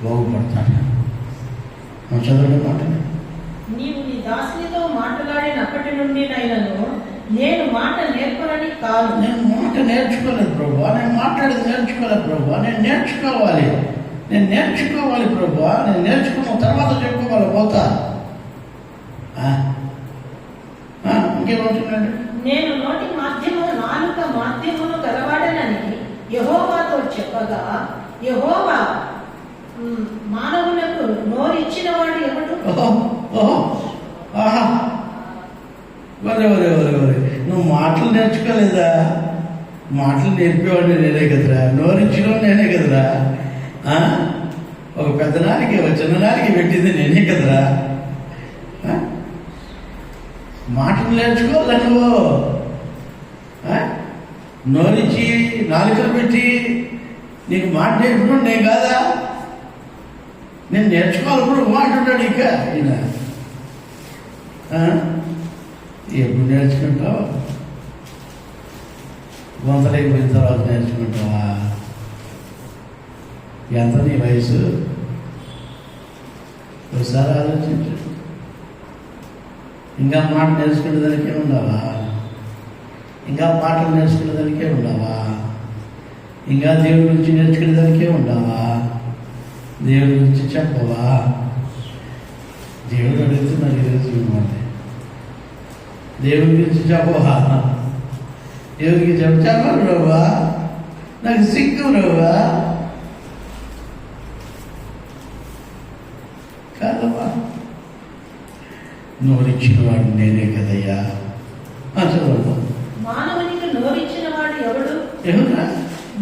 బాగుపడతాడు. మనం చదవడం మాట, నీవు నీ దాసునితో మాట్లాడినప్పటి నుండి నేను మాట నేర్పరని కాదు. నేను మాట నేర్చుకోలేదు ప్రభు, నేను మాట్లాడేది నేర్చుకోలేదు ప్రభు, నేను నేర్చుకోవాలి ప్రభు, నేను నేర్చుకున్న తర్వాత చెప్పుకోవాలి పోతా. ఇంకేమంటున్నాడు, నేను నోటి నాలుక మాధ్యమును గలవాడనని యెహోవాతో చెప్పగా, యెహోవా మానవులకు నోరిచ్చిన వాడు ఎవడు? నువ్వు మాటలు నేర్చుకోలేదా? మాటలు నేర్పేవాడిని నేనే కదరా, నోరిచ్చినవాడు నేనే కదరా, ఒక పెద్దనానికి ఒక చిన్ననానికి పెట్టింది నేనే కదరా. మాటలు నేర్చుకోవాలా నువ్వు? నోరిచ్చి నాలుకలు పెట్టి నీకు మాట నేర్పడం నేను కాదా? నేను నేర్చుకోవాలి కూడా మాట ఉంటాడు. ఇక ఈయన ఎప్పుడు నేర్చుకుంటావు? వంతలైపోయిన తర్వాత నేర్చుకుంటావా? ఎంత నీ వయసు? ఒకసారి ఆలోచించు. ఇంకా మాట నేర్చుకునే దానికే ఉన్నావా? ఇంకా పాటలు నేర్చుకునే దానికే ఉన్నావా? ఇంకా దేవుడి గురించి నేర్చుకునే దానికే ఉన్నావా? దేవుడి గురించి చెప్పవా? దేవుడు అడుగుతున్నాడు ఈరోజు మిమ్మల్ని, దేవుడి గురించి చెప్పవా? దేవుడికి చెప్పాలి రావా? నాకు సిగ్గు రావా? కాదమ్మా, నోరిచ్చిన వాడు నేనే కదయ్యా. చదవమ్మా. మానవునికి నోరిచ్చిన వాడు ఎవడు? ఎవరా?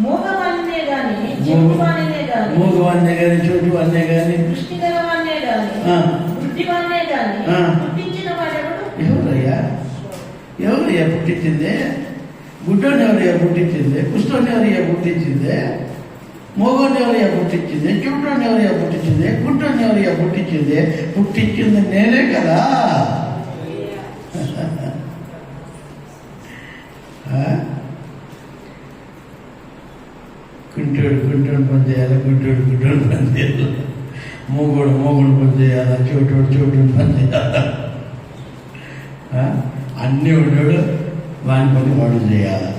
మూగవాన్నే గాని, చెవిటివానినే గాని, మూగవాన్నే గాని, చెవిటివాన్నే గాని, దృష్టి గలవాన్నే గాని, బుద్ధివాన్నే గాని పుట్టించిన వాడెవడు? ఎవరయ్యా? ఎవరయ్యా పుట్టించిందే? గుడ్డోని ఎవరయ్యా పుట్టించిందే? కుష్టోని ఎవరయ్యా పుట్టించిందే? మోగోని ఎవరయ్యా పుట్టించిందే? చెవిటోని ఎవరయ్యా పుట్టించిందే? గుడ్డోని ఎవరయ్యా పుట్టించిందే? పుట్టించింది నేనే కదా. కుంటోడు పని చేయాలి, గుడ్డోడు పని చేయాలి, మూగోడు పని చేయాలి, చోటోడు పని చేయాలి. అన్నీ ఉన్నాడు, వాని పని వాడు చేయాలి.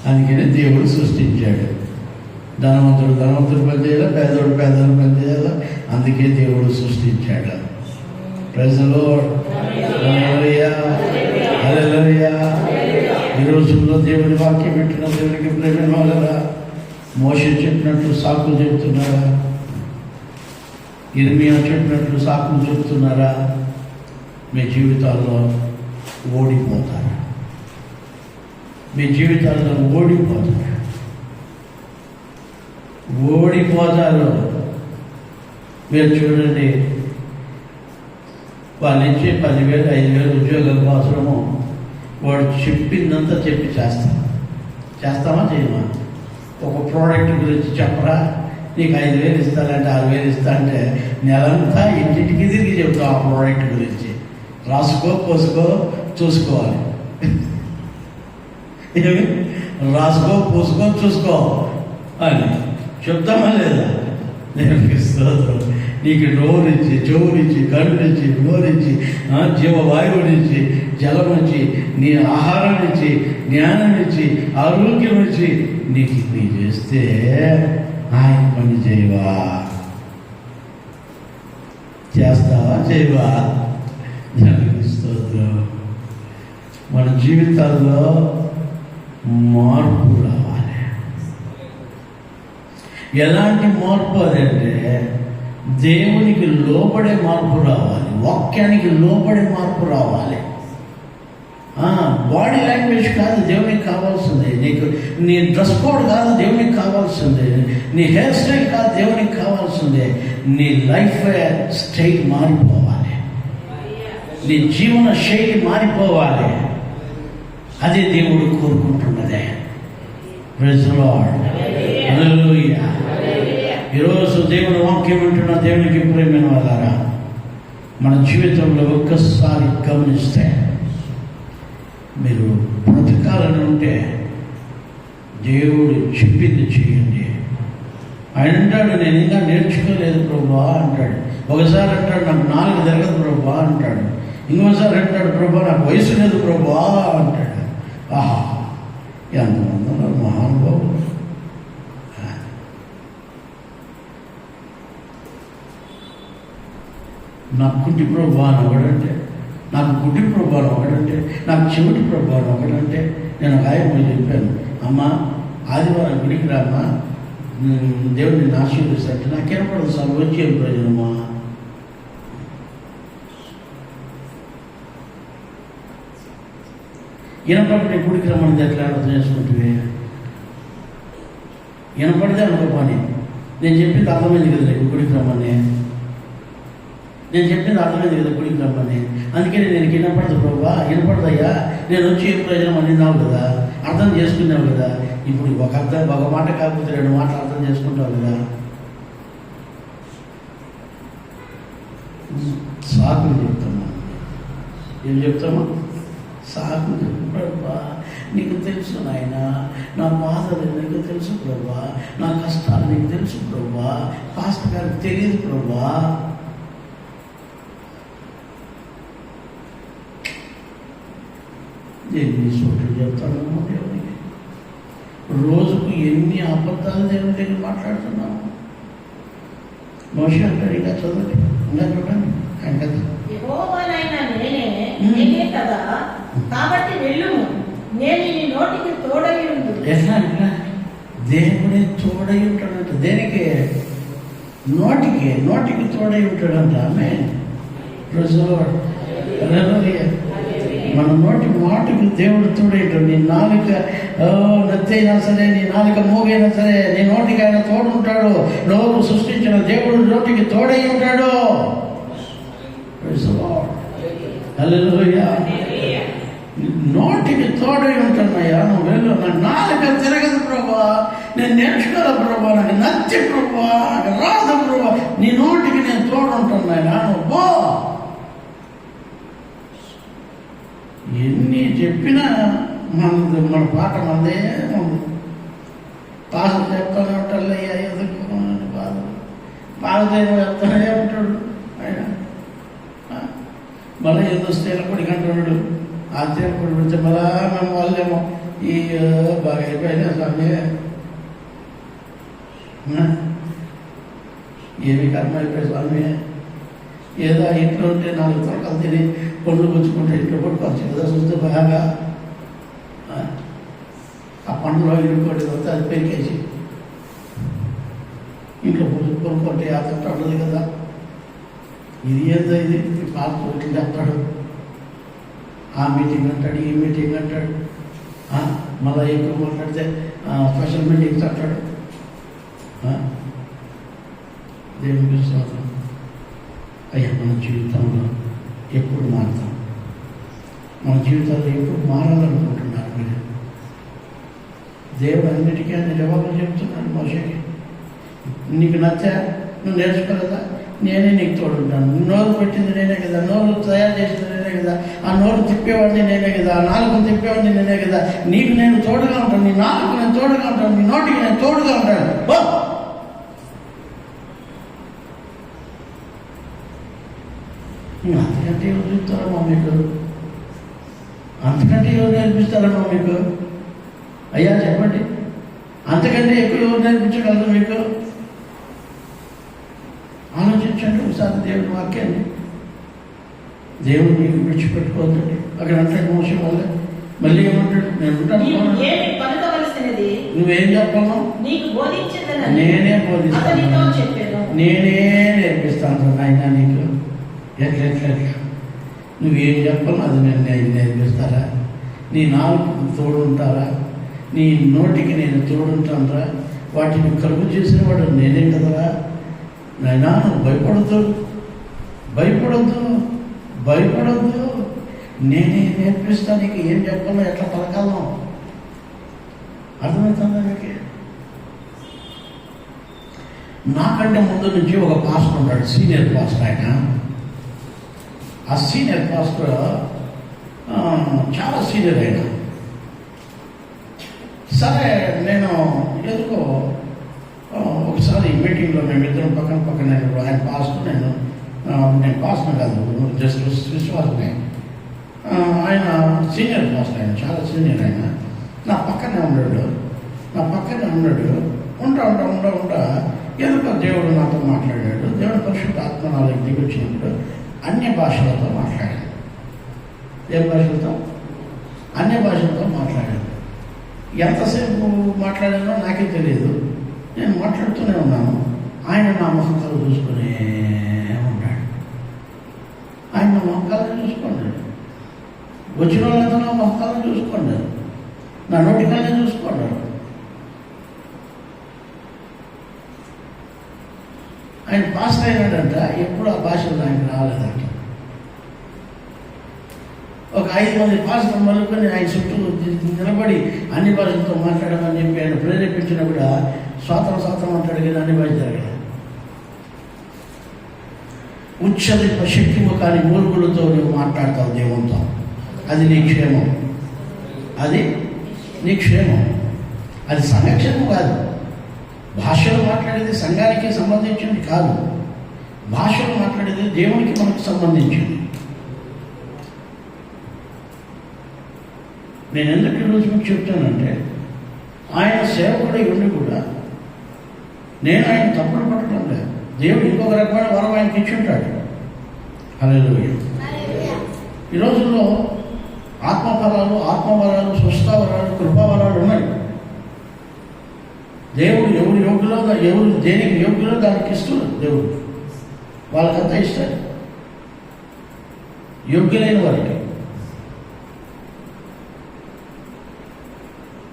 అందుకని దేవుడు సృష్టించాడు. ధనవంతుడు పని చేయాలి, పేదోడు పని చేయాలి. అందుకే దేవుడు సృష్టించాడు. ప్రజలు ఈ రోజుల్లో దేవుడి వాక్యం పెట్టిన దేవుడికి ప్రేమ వలన మోషే చెప్పినట్లు సాకులు చెప్తున్నారా? ఇర్మియా చెప్పినట్లు సాకులు చెప్తున్నారా? మీ జీవితాల్లో ఓడిపోతారు. మీ జీవితాల్లో ఓడిపోతారు. మీరు చూడండి, వాళ్ళ నుంచి 10,000 5,000 ఉద్యోగాల కోసము వాడు చెప్పిందంతా చెప్పి చేస్తామా చేయమా? ఒక ప్రోడక్ట్ గురించి చెప్పరా, నీకు 5,000 ఇస్తానంటే 6,000 ఇస్తా అంటే నెలంతా ఇంటింటికి తిరిగి చెప్తావు ఆ ప్రోడక్ట్ గురించి. రాసుకో, పోసుకో, చూసుకోవాలి. రాసుకో, పూసుకో, చూసుకో అని చెప్తామా లేదా? నీకు నోరించి, చెవునిచ్చి, కళ్ళునిచ్చి, నోరించి, జీవవాయువునిచ్చి, జలం నుంచి, నీ ఆహారం నుంచి, జ్ఞానం నుంచి, ఆరోగ్యం నుంచి నీకు నీ చేస్తే ఆయన పని చేయవా? చేస్తావా చేయవా? జరుగుతుంది. మన జీవితాల్లో మార్పు రావాలి. ఎలాంటి మార్పు అదంటే దేవునికి లోబడే మార్పు రావాలి, వాక్యానికి లోబడే మార్పు రావాలి. బాడీ లాంగ్వేజ్ కాదు దేవునికి కావాల్సింది, నీ డ్రెస్ కోడ్ కాదు దేవునికి కావాల్సింది, నీ హెయిర్ స్టైల్ కాదు దేవునికి కావాల్సింది, నీ లైఫ్ స్టైల్ మారిపోవాలి, నీ జీవన శైలి మారిపోవాలి. అదే దేవుడు కోరుకుంటున్నదే. Praise the Lord. హల్లెలూయా. ఈరోజు దేవుడు వాక్యం వింటున్న దేవునికి ప్రియమైన వాళ్ళారా, మన జీవితంలో ఒక్కసారి గమనిస్తే, మీరు బ్రతకాలని ఉంటే దేవుడు చెప్పింది చేయండి. ఆయన అంటాడు, నేను ఇంకా నేర్చుకోలేదు ప్రభా అంటాడు. ఒకసారి అంటాడు, నాకు 4 జరగదు ప్రభా అంటాడు. ఇంకోసారి అంటాడు, ప్రభా నాకు వయసు లేదు ప్రభా అంటాడు. ఆహా, ఎంతమంది ఉన్నారు మహానుభావులు. నాకు కుంటి ప్రభావం ఒకడంటే, నాకు గుడ్డి ప్రభావం ఒకడంటే, నాకు చెవిటి ప్రభావం ఒకడంటే, నేను ఒక ఆయన చెప్పాను, అమ్మ ఆదివారం గుడికి రామ్మా, దేవుడిని ఆశీర్వదిస్తాంటే నాకేమపడదు సార్, వచ్చే ప్రయోజనమా? వినపడితే గుడికి రమ్మని ఎట్లా అర్థం చేసుకుంటుంది? వినపడితే అనుకో పని. నేను చెప్పింది అర్థమైంది కదా నీకు, గుడికి రమ్మని నేను చెప్పింది అర్థమైంది కదా, గుడికి రమ్మని. అందుకని నేను వినపడదు ప్రభా, వినపడదయ్యా, నేను వచ్చి ఏ ప్రయోజనం అన్నావు కదా, అర్థం చేసుకున్నావు కదా. ఇప్పుడు ఒక మాట కాకపోతే 2 మాటలు అర్థం చేసుకుంటావు కదా. సాకులు చెప్తామా? ఏం చెప్తామా? సాకు ప్రభా, నీకు తెలుసు నాయన, నా బాధలు నీకు తెలుసు ప్రభా, నా కష్టాలు నీకు తెలుసు ప్రభా, పాస్టర్ గారికి తెలియదు ప్రభా. ఎన్ని సోట్లు చెప్తాను దేవునికి, రోజుకు ఎన్ని అబద్ధాలు దేవుని దగ్గర మాట్లాడుతున్నాము. మోషే అంటాడు, ఇంకా చదవండి, ఇంకా చూడండి ఆయన కదా. యెహోవానైన నేనే కదా, కాబట్టి వెళ్ళుము, నేను నీ నోటికి తోడై ఉండు. ఎట్లా ఎట్లా దేవుడే తోడై ఉంటాడంట. దేనికి? నోటికి తోడై ఉంటాడంట. ఆమె మన నోటి మాటకి దేవుడు తోడై ఉంటాడు. నీ నాలుక నత్తైనా సరే, నీ నాలుక మూగైనా సరే, నీ నోటికి ఆయన తోడు ఉంటాడు. నోరు సృష్టించిన దేవుడు నోటికి తోడై ఉంటాడు. హల్లెలూయా. నోటికి తోడై ఉంటున్నాయా, నువ్వు వెళ్ళు. నా నాలుక తిరగదు ప్రభా, నేను నేర్చుకోవాలి ప్రభా, నాకు నచ్చి ప్రభా, నాకు రాదు ప్రభా, నీ నోటికి నేను తోడు ఉంటున్నాయా, నువ్వు పో. ఎన్ని చెప్పినా మన పాట మందే ఉంది. పాటలు చెప్తానే ఉంటాడు, అయ్యా ఎందుకు బాధ చెప్తానే ఉంటాడు ఆయన. మళ్ళీ ఏదో స్థిరపడికి అంటున్నాడు. ఆ స్థిరపడి పెడితే మళ్ళా మేము వాళ్ళేమో ఈ బాగా అయిపోయినా స్వామి, ఏమి కర్మ అయిపోయి స్వామి, ఏదో ఇంట్లో ఉంటే 4 తొలకలు తిని పండ్లు పుచ్చుకుంటే ఇంట్లో పట్టుకోవచ్చు కదా, చూస్తే బాగా ఆ పండ్లో ఇరుకోటి వస్తే అది పెరిగేసి ఇంట్లో కొనుక్కుంటే ఆ తట్ట ఉండదు కదా. ఇది ఏదో ఇది పాత ఇట్లా చెప్తాడు, ఆ మీటింగ్ అంటాడు, ఈ మీటింగ్ అంటాడు, మళ్ళీ ఎక్కువ మాట్లాడితే స్పెషల్ మీటింగ్స్ అంటాడు. దేవునికి స్తోత్రం. అయ్యా, మన జీవితంలో ఎప్పుడు మారుతాం? మన జీవితాల్లో ఎప్పుడు మారాలనుకుంటున్నారు మీరు? దేవుడు అన్నిటికీ అన్ని జవాబులు చెప్తున్నాడు మోషేకి. నీకు నచ్చా, నువ్వు నేర్చుకోలేదా, నేనే నీకు తోడుంటాను. నోరు పెట్టింది నేనే కదా, నోరు తయారు చేసింది నేనే కదా, ఆ నోరు తిప్పేవాడిని నేనే కదా, ఆ నాలుగు తిప్పేవాడిని నేనే కదా. నీకు నేను తోడుగా ఉంటాను, నీ నాలుగు నేను తోడుగా ఉంటాను, నీ నోటికి నేను తోడుగా ఉంటాను. అంతకంటే ఎవరు చూస్తారమ్మా మీకు? అంతకంటే ఎవరు నేర్పిస్తారమ్మా మీకు? అయ్యా చెప్పండి, అంతకంటే ఎక్కువ ఎవరు నేర్పించగలరు మీకు? ఆలోచించండి ఒకసారి దేవుని వాక్యాన్ని. దేవుడు నీకు విడిచిపెట్టుకోవద్దండి. అక్కడ అంటాడు మోసే వల్ల, మళ్ళీ ఏమంటాడు, నేను ఉంటాను. నువ్వేం చెప్పాను? నేనే బోధిస్తాను, నేనే నేర్పిస్తాను నాయన నీకు. ఎట్లా నువ్వేం చెప్పాలో అది నేను నేర్పిస్తారా? నీ నాలుగు తోడు ఉంటారా? నీ నోటికి నేను తోడుంటానరా? వాటిని కలుగు చేసిన వాడు నేనే కదరా నాయనా. నువ్వు భయపడొద్దు, నేనే నేర్పిస్తాను నీకు. ఏం చెప్పాలో, ఎట్లా పలకాలో అర్థమవుతుందా మీకు? నాకంటే ముందు నుంచి ఒక పాస్టర్ ఉన్నాడు, సీనియర్ పాస్టర్. ఆయన ఆ సీనియర్ పాస్టర్ చాలా సీనియర్ అయినా సరే, నేను ఎందుకో ఒకసారి మీటింగ్లో మేమిద్దరం పక్కన ఆయన పాస్టర్, నేను పాస్టర్ కాదు, జస్ట్ విశ్వాసమే. ఆయన సీనియర్ పాస్టర్, ఆయన చాలా సీనియర్. ఆయన నా పక్కనే ఉన్నాడు. ఉంటా ఎందుకో దేవుడు నాతో మాట్లాడాడు. దేవుడు పరిశుద్ధ ఆత్మ నాలుగు దిగి వచ్చినప్పుడు అన్య భాషలతో మాట్లాడాడు. ఏ భాషలతో? అన్య భాషలతో మాట్లాడాడు. ఎంతసేపు మాట్లాడానో నాకే తెలియదు. నేను మాట్లాడుతూనే ఉన్నాను. ఆయన నా మొహకాలు చూసుకునే ఉంటాడు. ఆయన నా మొహకాలను చూసుకున్నాడు. వచ్చిన వాళ్ళతో నా మొహకాలను చూసుకున్నాడు, నా నోటికాలను చూసుకున్నాడు. ఆయన పాస్ అయినాడంట, ఎప్పుడు ఆ భాషలో ఆయన రాలేదంట. ఒక 5 మంది పాస్టర్లు మలుకొని ఆయన చుట్టూ నిలబడి అన్ని భాషలతో మాట్లాడమని చెప్పి ఆయన ప్రేరేపించినా కూడా స్వాతంత్రం అంటాడు కదా, అన్ని భాష జరగలేదు. ఉచ్చరిత శక్తిము కానీ మూర్ఖులతో నువ్వు మాట్లాడతావు దేవునితో. అది నీ క్షేమం, అది నీ క్షేమం. అది సంఘక్షేమం కాదు. భాషలు మాట్లాడేది సంఘానికి సంబంధించింది కాదు. భాషలు మాట్లాడేది దేవునికి మనకు సంబంధించింది. నేను ఎందుకు ఈరోజు మీకు చెప్తానంటే, ఆయన సేవకుడై ఉండి కూడా నేను ఆయన తప్పులు పట్టడం లేదు. దేవుడు ఇంకొక రకమైన వరం ఆయనకి ఇచ్చి ఉంటాడు. హల్లెలూయా. ఈ రోజుల్లో ఆత్మవరాలు, స్వస్థవరాలు, కృపావరాలు ఉన్నాయి. దేవుడు ఎవరు యోగ్యులో, ఎవరు దేనికి యోగ్యులో దానికి ఇస్తున్నాడు. దేవుడు వాళ్ళకంతా ఇస్తాడు, యోగ్యులైన వారికి.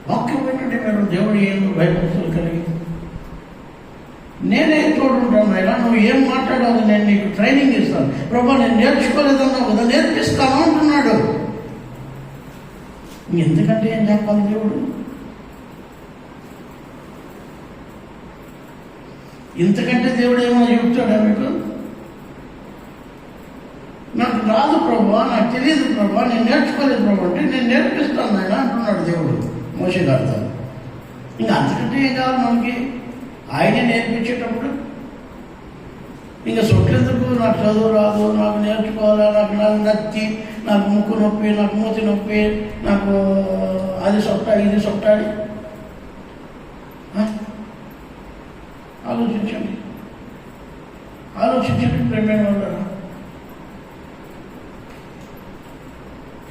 వాక్యం ఏంటంటే మీరు దేవుడు ఏం భయపడుతుంది కలిగి, నేనే తోడుంటాను అయినా నువ్వు ఏం మాట్లాడాలి, నేను నీకు ట్రైనింగ్ ఇస్తాను. ప్రభా నేను నేర్చుకోలేదన్నావు కదా, నేర్పిస్తాను అంటున్నాడు. ఎందుకంటే ఏం చెప్పాలి దేవుడు? ఇంతకంటే దేవుడు ఏమైనా చెప్తాడా మీకు? నాకు రాదు ప్రభా, నాకు తెలియదు ప్రభా, నేను నేర్చుకోలేదు ప్రభా అంటే నేను నేర్పిస్తాను ఆయన అంటున్నాడు దేవుడు మోషే గారితో. ఇంకా అంతకంటే ఏం కావాలి మనకి? ఆయనే నేర్పించేటప్పుడు ఇంకా సొట్లెందుకు? నాకు చదువు రాదు, నాకు నేర్చుకోవాలా, నాకు నత్తి, నాకు ముక్కు నొప్పి, నాకు మూతి నొప్పి, నాకు అది సొట్టాలి, ఇది సొట్టాలి. ఆలోచించండి ప్రేమైన వాళ్ళరా.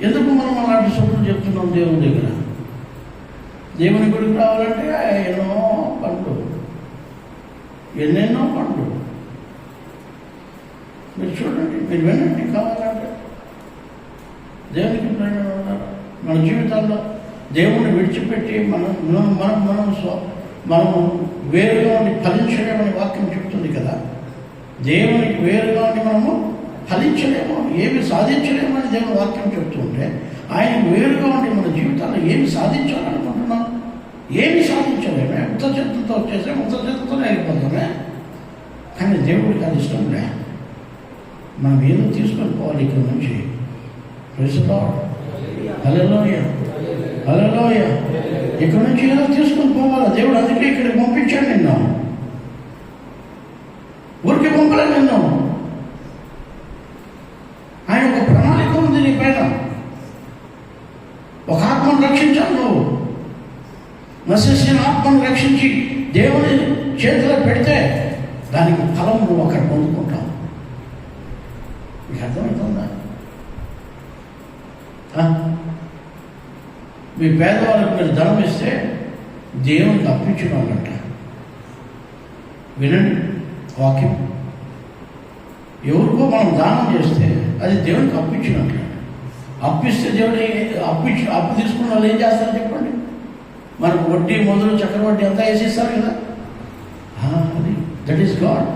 ఎందుకు మనం అలాంటి సొట్లు చెప్తున్నాం దేవుని దగ్గర? దేవుని గుడికి రావాలంటే ఎన్నో పండ్లు, ఎన్నెన్నో పండ్లు. మీరు చూడండి, మీరు వినండి. కావాలంటే దేవునికి ప్రేమ ఉన్నారు. మన జీవితాల్లో దేవుణ్ణి విడిచిపెట్టి మనం వేరుగా ఉండి ఫలించలేమని వాక్యం చెప్తుంది కదా. దేవునికి వేరుగా ఉండి మనము ఫలించలేము, ఏమి సాధించలేమని దేవుని వాక్యం చెప్తుంటే, ఆయన వేరుగా ఉండి మన జీవితాల్లో ఏమి సాధించాలనుకుంటున్నాం? ఏమి సాధించలేమే. ఉత్త చేతులతో వచ్చేసే ఉత్త చేతులతోనే అయిపోతామే. కానీ దేవుడికి అది ఇష్టం లే. మనం ఏదో తీసుకొని పోవాలి ఇక్కడ నుంచి. హల్లెలూయా, హల్లెలూయా. ఇక్కడ నుంచి ఏదో తీసుకొని పోవాలి దేవుడు. అందుకే ఇక్కడికి పంపించాడు నిన్ను. ఊరికి పంపలే నిన్ను. ఆయన ఒక ప్రణాళిక ఉంది నీ పైన. ఒక ఆత్మను రక్షించావు నువ్వు. నశించిన ఆత్మను రక్షించి దేవుని చేతిలో పెడితే దానికి ఫలం నువ్వు అక్కడ పొందుకుంటావు. మీకు అర్థమవుతుందా? మీ పేదవాళ్ళకి మీరు ధనం ఇస్తే దేవునికి అప్పించుకోవాలంట. వినండి వాక్యం. ఎవరికో మనం దానం చేస్తే అది దేవునికి అప్పించినట్లు. అప్పిస్తే దేవుడు అప్పు తీసుకున్న వాళ్ళు ఏం చేస్తారు చెప్పండి? మనకు వడ్డీ మొదలు చక్రవడ్డీ అంతా వేసిస్తారు కదా. అది దట్ ఈస్ గాడ్.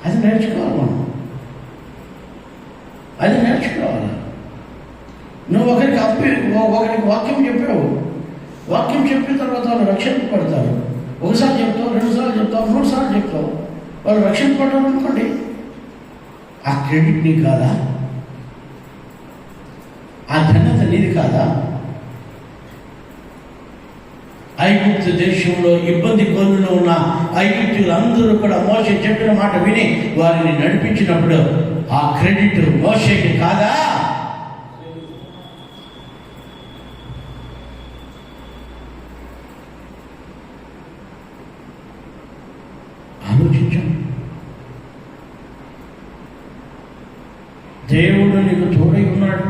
అది నేర్చుకోవాలి మనం. అది నేర్చుకోవాలి. నువ్వు ఒకరికి వాక్యం చెప్పావు. వాక్యం చెప్పిన తర్వాత వాళ్ళు రక్షణ పడతారు. ఒకసారి చెప్తావు, 2 సార్లు చెప్తావు, 3 సార్లు చెప్తావు, వాళ్ళు రక్షణ పడ్డారు అనుకోండి. ఆ క్రెడిట్ నీకు కాదా? ఆ ఘనత నీది కాదా? ఐగుప్తు దేశంలో ఇబ్బంది కోరులో ఉన్న ఐగుప్తులందరూ కూడా మోషే చెప్పిన మాట విని వారిని నడిపించినప్పుడు ఆ క్రెడిట్ మోషేకి కాదా? ఆలోచించండి. దేవుడు నీకు తోడై ఉన్నాడు.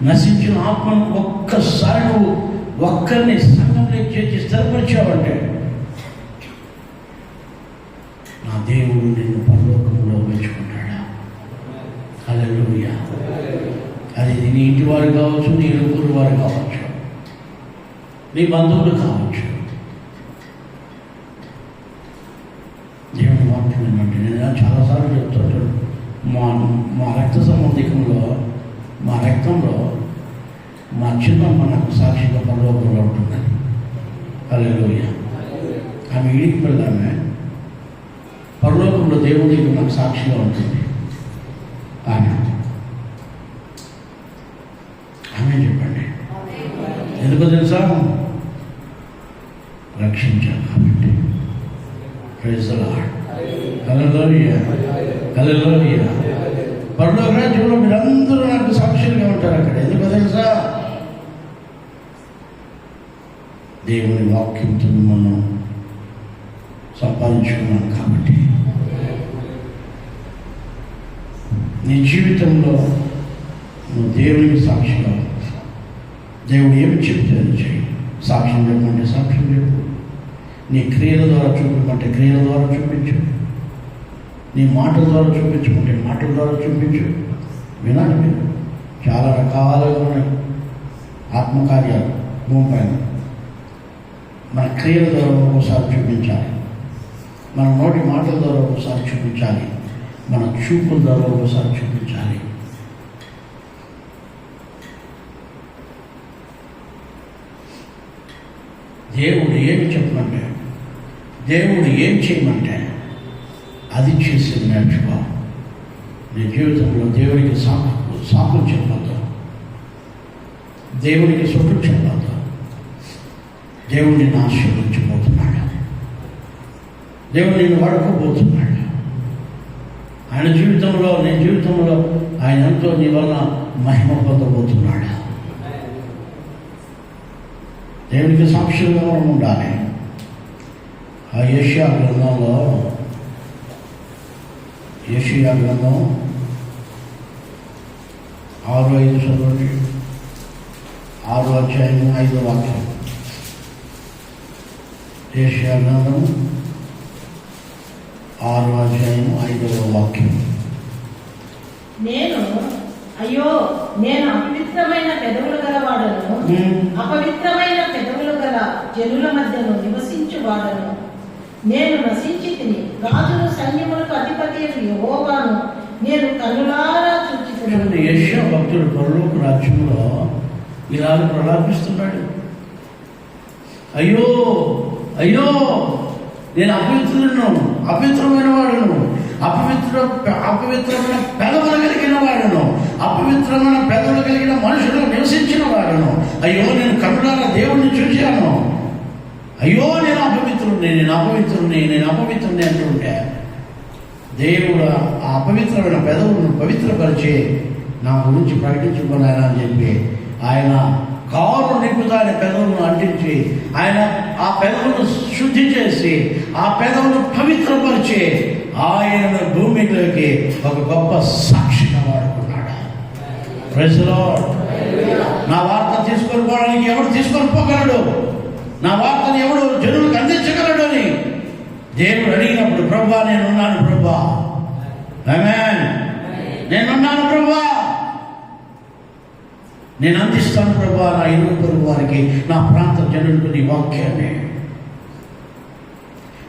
నశించిన ఆత్మను ఒక్కసారి నువ్వు ఒక్కరిని సంఘంలో చేసి స్థిరపరిచావంటే నా దేవుడు నిన్ను పరలోకంలో మెచ్చుకుంటాడా? హల్లెలూయా. అది నీ ఇంటి వారు కావచ్చు, నీ ఇరువురు వారు కావచ్చు, నీ బంధువులు కావచ్చు. దేవుని వాక్యం ఏమంటే, నేను చాలాసార్లు చెప్తాను, మా రక్త సంబంధికంలో, మా రక్తంలో మా చిన్నమ్మ నాకు సాక్షిగా పరలోకంలో ఉంటుందని. హల్లెలూయా. ఆమె ఈడికి పిల్లమే. పరలోకంలో దేవుడికి నాకు సాక్షిగా ఉంటుంది. ఆమె చెప్పండి. ఎందుకో తెలుసా? రక్షించాను కాబట్టి. Praise the Lord. Hallelujah, hallelujah. పరలోక రాజ్యంలో మీరందరూ నాకు సాక్షులుగా ఉంటారు అక్కడ. ఎందుకో తెలుసా? దేవుని వాక్యంతో మనం సంపాదించుకున్నాం కాబట్టి. నీ జీవితంలో నువ్వు దేవునికి సాక్షిగా, దేవుడు ఏమి చెప్తే అది చేయి. సాక్ష్యం చెప్పమంటే సాక్ష్యం చెప్పు. నీ క్రియల ద్వారా చూపించమంటే క్రియల ద్వారా చూపించు. నీ మాటల ద్వారా చూపించమంటే మాటల ద్వారా చూపించు. వినాలి మీరు. చాలా రకాలుగా ఉన్నాయి ఆత్మకార్యాలు భూమి పైన. మన క్రియల ద్వారా ఒకసారి చూపించాలి, మన నోటి మాటల ద్వారా ఒకసారి చూపించాలి, మన చూపుల ద్వారా ఒకసారి చూపించాలి. దేవుడు ఏమి చెప్పమంటే, దేవుడు ఏం చేయమంటే అది చేసేది నేర్చుకో. నీ జీవితంలో దేవుడికి సాకులు చెప్పొద్దు, దేవుడికి సొట్టు చెప్పొద్దు. దేవుడు నిన్ను ఆశీర్వదించబోతున్నాడు, దేవుడు నిన్ను వాడుకోబోతున్నాడు. ఆయన జీవితంలో, నీ జీవితంలో ఆయన ఎంతో నీ వల్ల మహిమ పొందబోతున్నాడు. దేవునికి సాక్షులుగా మనం ఉండాలి. ఆ యెషయా గ్రంథంలో, యెషయా గ్రంథం 6:5 చదవండి. 6వ అధ్యాయం 5వ వాక్యం. యెషయా గ్రంథం 6వ అధ్యాయం 5వ వాక్యం. నేను అపవిత్రమైన పెదవులు గలవాడను, అపవిత్రమైన పెదవులు గల జనుల మధ్యను నివసించువాడను. నేను నశించి తిని రాజులు సైన్యములకు అధిపతి యెహోవాను నేను కన్నులారా చూచుచున్నాను. యెషయా భక్తుడు పరలోక రాజ్యంలో ఇలా ప్రలాపిస్తున్నాడు. అయ్యో అయ్యో, నేను అపవిత్రమైన వాడును, అపవిత్రమైన పెదవులు కలిగిన వాడును, అపవిత్రమైన పెదవులు కలిగిన మనుషులు నివసించిన వాడును. అయ్యో, నేను కన్నులారా దేవుడిని చూశాను. అయ్యో, నేను అపవిత్రుడిని అంటుంటే దేవుడు ఆ అపవిత్రమైన పెదవులను పవిత్రపరిచి నా గురించి ప్రకటించుకున్నాయని అని చెప్పి ఆయన కారు నింపుతాని పెదవులను అంటించి, ఆయన ఆ పెదవులను శుద్ధి చేసి, ఆ పెదవులను పవిత్రపరిచి ఆయనను భూమిలోకి ఒక గొప్ప సాక్షిగా వాడుకున్నాడు. Praise the Lord. నా వార్త తీసుకొని పోవడానికి ఎవడు తీసుకొని పోగలడు? నా వార్తను ఎవడు జనులకు అందించగలడు అని దేవుడు అడిగినప్పుడు, ప్రభువా నేనున్నాను ప్రభువా, ఆమేన్, నేనున్నాను ప్రభువా, నేను అందిస్తాను ప్రభువా నా ఇరుగు పొరుగు వారికి, నా ప్రాంత జనులకు నీ వాక్యాన్ని,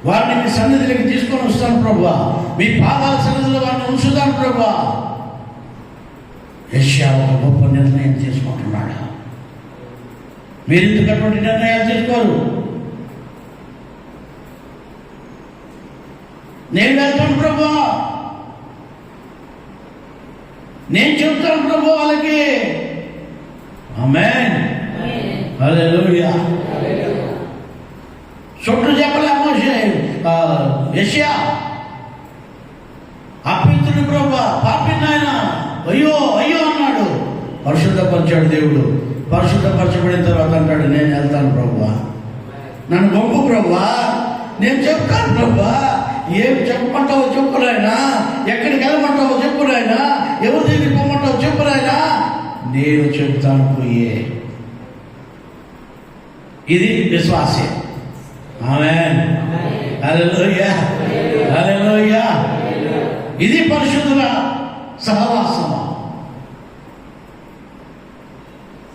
వారిని మీ సన్నిధిలోకి తీసుకొని వస్తాను ప్రభువా, మీ పాదాల సన్నిధిలో వారిని ఉంచుతాను ప్రభువా. యెషయా ఒక గొప్ప నిర్ణయం తీసుకుంటున్నాడు. మీరు ఎందుకు అటువంటి నిర్ణయాలు తీసుకోరు? నేను వెళ్తాను ప్రభువా, నేను చెప్తాను ప్రభువా వాళ్ళకి. ఆమేన్, హల్లెలూయా. చుట్టూ చెప్పలే మోషే, యెషయా అపవిత్రుడు ప్రభువా, పాపిని ఆయన, అయ్యో అయ్యో అన్నాడు. పరిశుద్ధపరిచాడు దేవుడు. పరిశుద్ధపరచబడిన తర్వాత అంటాడు, నేను వెళ్తాను ప్రభువా, నన్ను పంపు ప్రభువా, నేను చెప్తాను ప్రభువా, ఏం చెప్పమంటావో చెప్పురాయనా, ఎక్కడికి వెళ్ళమంటావో చెప్పురాయనా, ఎవరి దగ్గరికి పోమంటావో చెప్పురాయనా, నేను చెప్తాను పోయే. ఇది విశ్వాసే. ఆమేన్, హల్లెలూయా, హల్లెలూయా. ఇది పరిశుద్ధుల సహవాసము.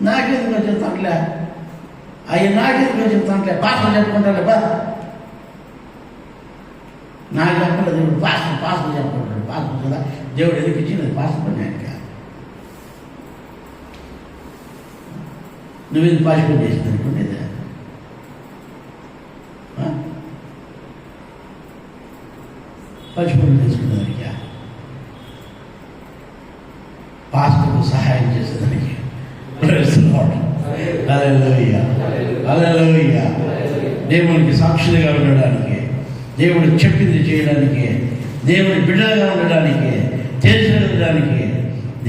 నాకెందుకు చెప్తాంట్లే, అవి నాకెందుకు చెప్తాంట్లే, పాస్టర్ చెప్పుకుంటాలే బా, నాకు చెప్పలేదు దేవుడు, పాస్టర్ చెప్పుకుంటాడు. పాస్టర్ కదా దేవుడు ఎందుకు ఇచ్చినది? పాస్టర్ పని ఆయనక. నువ్వేది పాస్టర్ చేసింది అనుకునేది? పచ్చిపూలు తీసుకునేదానికి, పాస్టర్కు సహాయం చేసేదానికి. హల్లెలూయా, హల్లెలూయా. దేవునికి సాక్షులుగా ఉండడానికి, దేవుడు చెప్పింది చేయడానికి, దేవుని బిడ్డలుగా ఉండడానికి, తెలియడానికి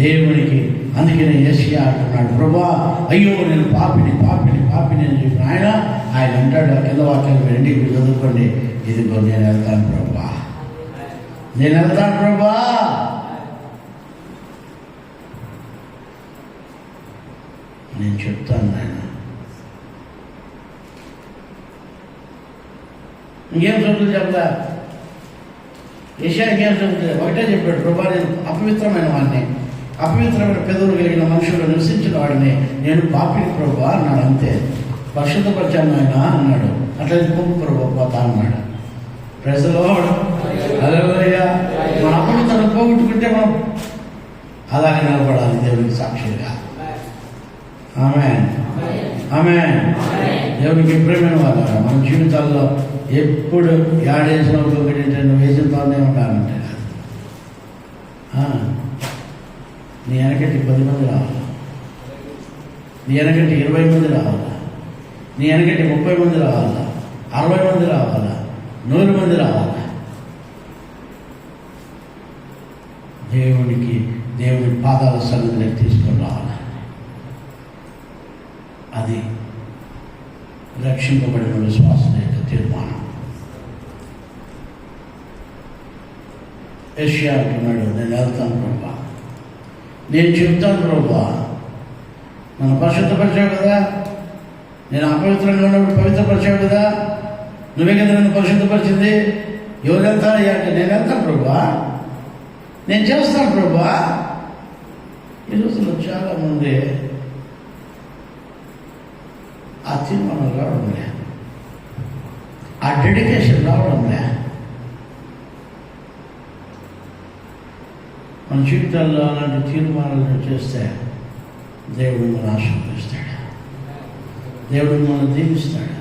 దేవునికి. అందుకనే యేషయా అంటున్నాడు, ప్రభువా అయ్యో నేను పాపిని పాపిని పాపిని అని చెప్పిన ఆయన అంటాడు, కింద వాక్యాలు వెండి చదువుకోండి, ఇదిగో నేను వెళ్తాను ప్రభువా, నేను వెళ్తాను ప్రభువా. నేను చెప్తాను నాయన. ఇంకేం చదువుతుంది చెప్తా? యేషయా ఇంకేం చదువుతుంది? ఒకటే చెప్పాడు, ప్రభువా నేను అపవిత్రమైన వాడిని, అపవిత్రమైన పెదవులు కలిగిన మనుషులు నివసించిన వాడిని, నేను పాపిని ప్రభువా అన్నాడు. అంతే, పరిశుద్ధపరిచాను ఆయన అన్నాడు. అట్లయితే పంపు ప్రభువా పోతా అన్నాడు. ప్రైజ్ ది లార్డ్, హల్లెలూయా. మన అపవిత్రను పోగొట్టుకుంటే మనం అలాగే నిలబడాలి దేవునికి సాక్షిగా. ఆమేన్, ఆమేన్. దేవునికి ప్రేమైన వాళ్ళ మన జీవితాల్లో ఎప్పుడు ఏడేసిన ఒకటి నువ్వు వేసిన తానే ఉండాలంటే నీ వెనకటి 10 మంది రావాలా, నీ వెనకటి 20 మంది రావాలా, నీ వెనకటి 30 మంది రావాలా, 60 మంది రావాలా, 100 మంది రావాలా. దేవుని పాదాల సన్నిధిలోకి తీసుకొని రావాలా. అది రక్షింపబడిన విశ్వాసం యొక్క తీర్మానం. యేషయా అంటున్నాడు, నేను వెళ్తాను ప్రభువా, నేను చెప్తాను ప్రభువా, నన్ను పరిశుద్ధపరిచావు కదా, నేను అపవిత్రంగా ఉన్నప్పుడు పవిత్రపరిచావు కదా, నువ్వే కదా నన్ను పరిశుద్ధపరిచింది. ఎవరు వెళ్తారయ్యా అంటే నేను వెళ్తాను ప్రభువా, నేను చేస్తాను ప్రభువా. ఈ రోజుల్లో చాలామంది ఆ తీర్మానం రావడం లే, ఆ డెడికేషన్ రావడం లే. మన జీవితాల్లో అలాంటి తీర్మానాలు చేస్తే దేవుడు మన ఆశీర్వదిస్తాడు, దేవుడు మనం దీవిస్తాడు,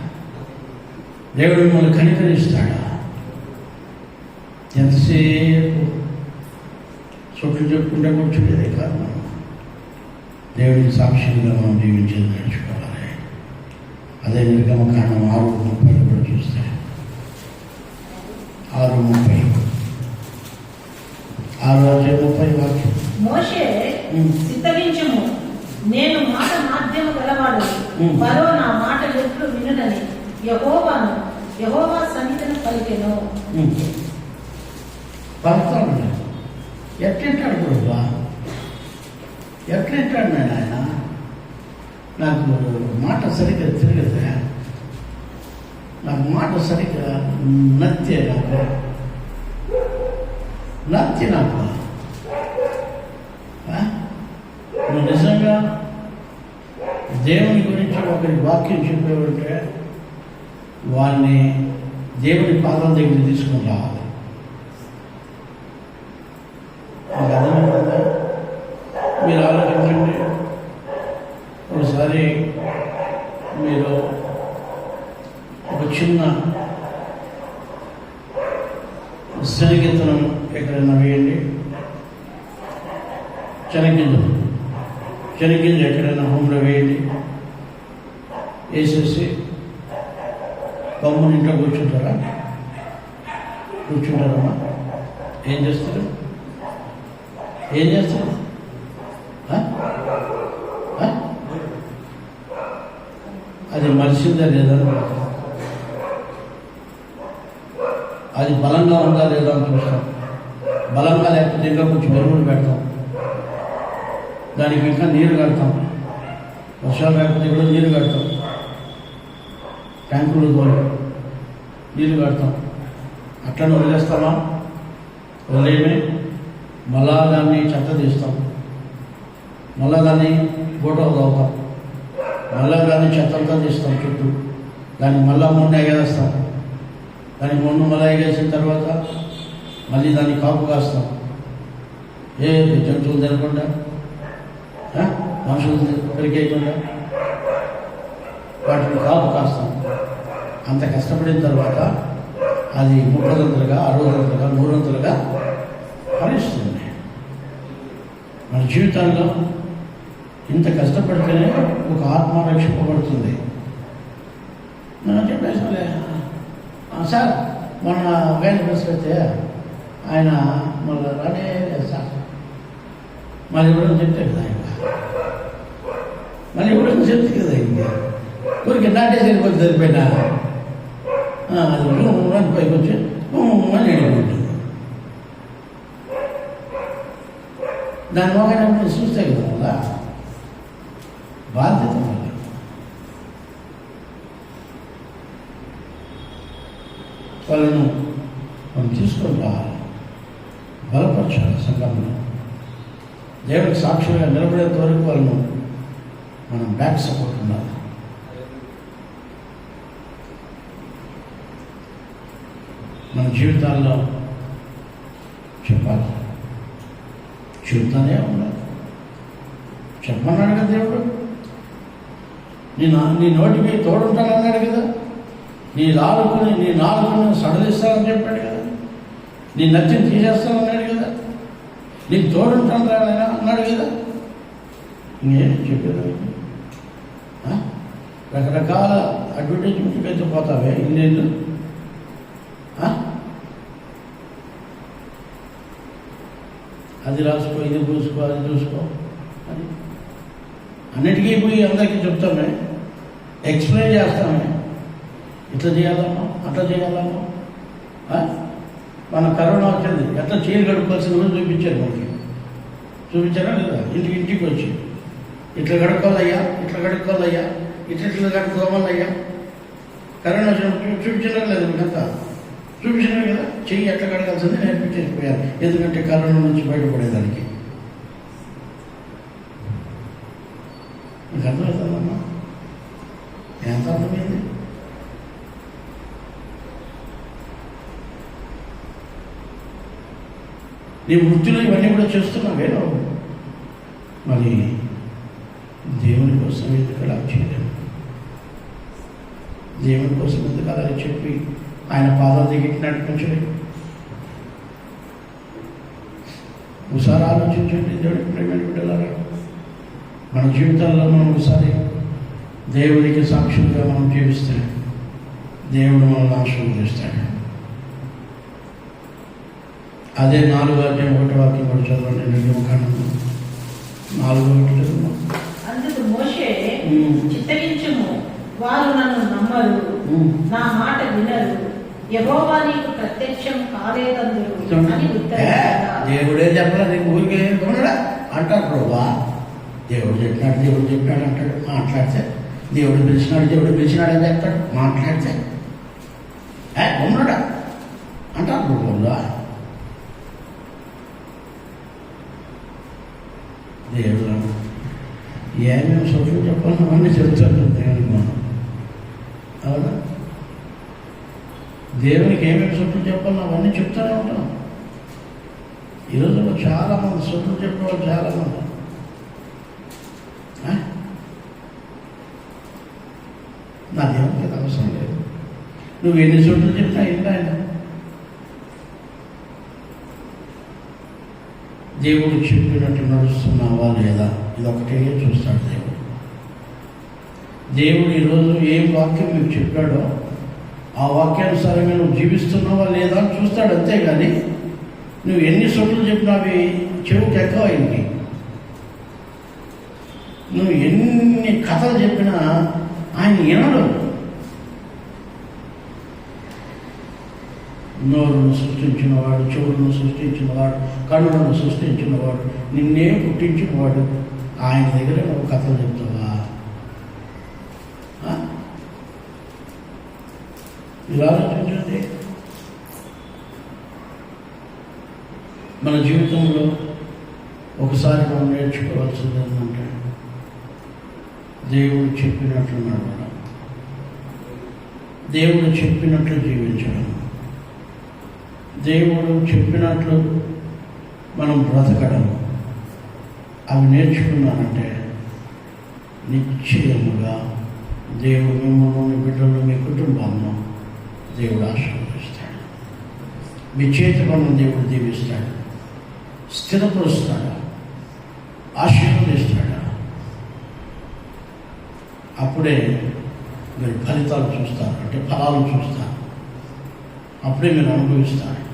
దేవుడు మనం కనికరిస్తాడు. ఎంతసేపు చుట్టూ చెప్పుకుంటే కూర్చుండేదే కాదు. మనం దేవుడికి సాక్షిగా మనం జీవించేది నేర్చుకోవాలి. అదే నిర్గమకాండం 6:30 కూడా చూస్తే 6:30 వాక్యం. మోషే సిద్ధగించుము, నేను మాట మాధ్యమ గలవాడు, ఫరో నా మాట ఎట్లు వినునని యెహోవా సన్నిధిని పలికెను. పలుకుతాడు. ఎట్లంటాడు ప్రభువా, ఎట్లంటాడు ఆయన? నాకు మాట సరిగ్గా తిరగదా, నాకు మాట సరిగ్గా నత్తే, నాకు నువ్వు నిజంగా దేవుని గురించి ఒకరి వాక్యం చెప్పేవంటే వారిని దేవుని పాదం దగ్గర తీసుకుని రావాలి. మీకు అర్థమైందా? మీరు ఆలోచించండి. ఒకసారి మీరు ఒక చిన్న శనగిత్తనం ఎక్కడైనా వేయండి, శనగింజ ఎక్కడైనా భూమిలో వేయండి, వేసేసి బొమ్మని ఇంట్లో కూర్చుంటారమ్మా? ఏం చేస్తారు? అది మలిసిందా లేదా, అది బలంగా ఉందా లేదా అని చూస్తాం. బలంగా లేకపోతే ఇంకా కొంచెం ఎరువులు పెడతాం, దానికి ఇంకా నీరు కడతాం. వర్షాలు లేకపోతే కూడా నీరు కడతాం, ట్యాంకులు తోలి నీరు కడతాం. అట్లా వదిలేస్తామా? వదిలేమే. మళ్ళా దాన్ని చెత్త తీస్తాం, మళ్ళా దాన్ని గోటలు తవ్వుతాం, మళ్ళా దాన్ని చెత్తంతా తీస్తాం చుట్టూ, దాన్ని మళ్ళా మొండ ఎగేస్తాం, దానికి మొండు మళ్ళా ఎగేసిన తర్వాత మళ్ళీ దాన్ని కాపు కాస్తాం. ఏ జంతువులు తినకుండా, మనుషులు పెరిగేయకుండా వాటిని కాపు కాస్తాం. అంత కష్టపడిన తర్వాత అది 30 60 100 ఫలిస్తుంది. మన జీవితాల్లో ఇంత కష్టపడితేనే ఒక ఆత్మ రక్షింపబడుతుంది. నేను చెప్పేసాలే సార్, మొన్న వేల బస్సు అయితే ఆయన మళ్ళీ రానే సార్, మళ్ళీ ఇవ్వడం చెప్తే కదా ఇంకా మళ్ళీ ఇవ్వడం చెప్తే కదా ఇంకా ఊరికి నాటేసి వెళ్ళిపోతే సరిపోయినా అది అని పైకి వచ్చి అని వెళ్ళిపోతుంది. దాని మొగైనప్పుడు చూస్తే కదా మళ్ళా బాధ్యత మళ్ళీ వాళ్ళను మనం తీసుకొని రావాలి, బలపరచాలి. సంఘంలో దేవుడికి సాక్షులుగా నిలబడేంత వరకు వాళ్ళను మనం బ్యాక్ సపోర్ట్ ఉండాలి. మన జీవితాల్లో చెప్పాలి, చెబుతానే ఉండాలి. చెప్పన్నాడు కదా దేవుడు, నీ నోటికి తోడుంటానన్నాడు కదా, నీ నాలుగుని సడలిస్తానని చెప్పాడు కదా, నీ నచ్చిని తీసేస్తానన్నాడు కదా, నీకు తోడుంటాను రానైనా అన్నాడు కదా. ఇంకేం చెప్పేది? రకరకాల అడ్వర్టైజ్మెంట్కి అయితే పోతావే ఇల్లు. అది రాసుకో, ఇది పూసుకో, అది చూసుకో అని అన్నిటికీ పోయి అందరికీ చెప్తామే, ఎక్స్ప్లెయిన్ చేస్తామే. ఇట్లా చేయాలమ్మా, అట్లా చేయాలమ్మా. మన కరోనా వచ్చింది, ఎట్లా చేలు కడుక్కోవాల్సిన కూడా చూపించారు మనకి. చూపించారా లేదా? ఇంటికి వచ్చి ఇట్లా కడుక్కోవాలయ్యా, ఇట్లా కడుక్కోవాలయ్యా, ఇట్లా కడుక్కోవాలయ్యా. కరోనా వచ్చినప్పుడు చూపించారా లేదు? మీకంతా చూపించినారు కదా. చెయ్యి ఎట్లా కడగాల్సింది నేర్పించేసిపోయారు, ఎందుకంటే కరోనా నుంచి బయటపడేదానికి. మీకు అర్థమవుతుందమ్మా? ఎంత అర్థమైంది? నీ వృత్తిలో ఇవన్నీ కూడా చేస్తున్నావే నువ్వు, మరి దేవుని కోసం ఎందుకు అలా చేయలేము? దేవుని కోసం ఎందుకు అలా చెప్పి ఆయన పాదాల దగ్గరికి నడిపించలేదు? ఒకసారి ఆలోచించండి. దేవుడికి ప్రేమ బిడ్డలారా, మన జీవితాల్లో మనం ఒకసారి దేవుడికి సాక్షులుగా మనం జీవిస్తే దేవుడు మనల్ని ఆశీర్వదిస్తాడు. అదే 4:1 కూడా చదవండి. 2 4:1 అందుకు మోషే, చిత్తగించుము, వారు నన్ను నమ్మరు, నా మాట వినరు, యెహోవా నీకు ప్రత్యక్షం కాలేదందురు అని ఉత్తరించాడు. దేవుడే చెప్పాలి, నీకు ఊరికే అంటారు. ప్రభా దేవుడు చెప్పినాడు అంటాడు. మాట్లాడితే దేవుడు పిలిచినాడు అని చెప్తాడు. మాట్లాడితే ఉన్నాడా అంటారు. ప్రభా దేవుడు ఏమేమి సోషల్ చెప్పాలి అవన్నీ చెప్తాడు దేవునికి. మనం అవునా? దేవునికి ఏమేమి సొట్లు చెప్పాలి అవన్నీ చెప్తూనే ఉంటాం. ఈరోజు చాలామంది సొట్లు చెప్పేవాళ్ళు చాలామంది. నా దేవునికి అవసరం లేదు, నువ్వు ఎన్ని సొట్లు చెప్పినా ఏంటి ఆయన. దేవుడు చెప్పినట్టు నడుస్తున్నావా లేదా, ఇదొకటే చూస్తాడు దేవుడు. దేవుడు ఈరోజు ఏ వాక్యం మీకు చెప్పాడో ఆ వాక్యానుసారంగా నువ్వు జీవిస్తున్నావా లేదా అని చూస్తాడు. అంతేగాని నువ్వు ఎన్ని సొట్లు చెప్పినా అవి చెవుకి ఎక్కువైంది. నువ్వు ఎన్ని కథలు చెప్పినా ఆయన వినడు. నోరును సృష్టించినవాడు, చెవులను సృష్టించినవాడు, కన్నులను సృష్టించినవాడు, నిన్నే పుట్టించినవాడు, ఆయన దగ్గర నువ్వు కథలు చెప్తావా? ఇలా ఆలోచించండి. మన జీవితంలో ఒకసారి మనం నేర్చుకోవాల్సింది ఏంటంటే దేవుడు చెప్పినట్లు నడవడం, దేవుడు చెప్పినట్లు జీవించడం, దేవుడు చెప్పినట్లు మనం బ్రతకడం. అవి నేర్చుకున్నానంటే నిశ్చయముగా దేవుడు మిమ్మల్ని, మీ బిడ్డలను, మీ కుటుంబాలను దేవుడు ఆశీర్వదిస్తాడు. మీ చేతి పనులు దేవుడు దీవిస్తాడు, స్థిరపరుస్తాడు, ఆశీర్వదిస్తాడు. అప్పుడే మీరు ఫలితాలు చూస్తారు, అంటే ఫలాలు చూస్తారు. అప్పుడే మీరు అనుభవిస్తారు.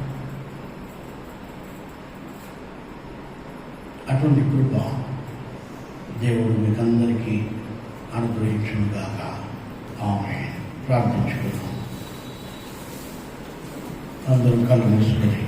అటువంటి కృప దేవుడు మీకు అందరికీ అనుగ్రహించుగాక. ఆమేన్. ప్రార్థించుకుందాం. అందరూ కళ్ళు మూసుకొని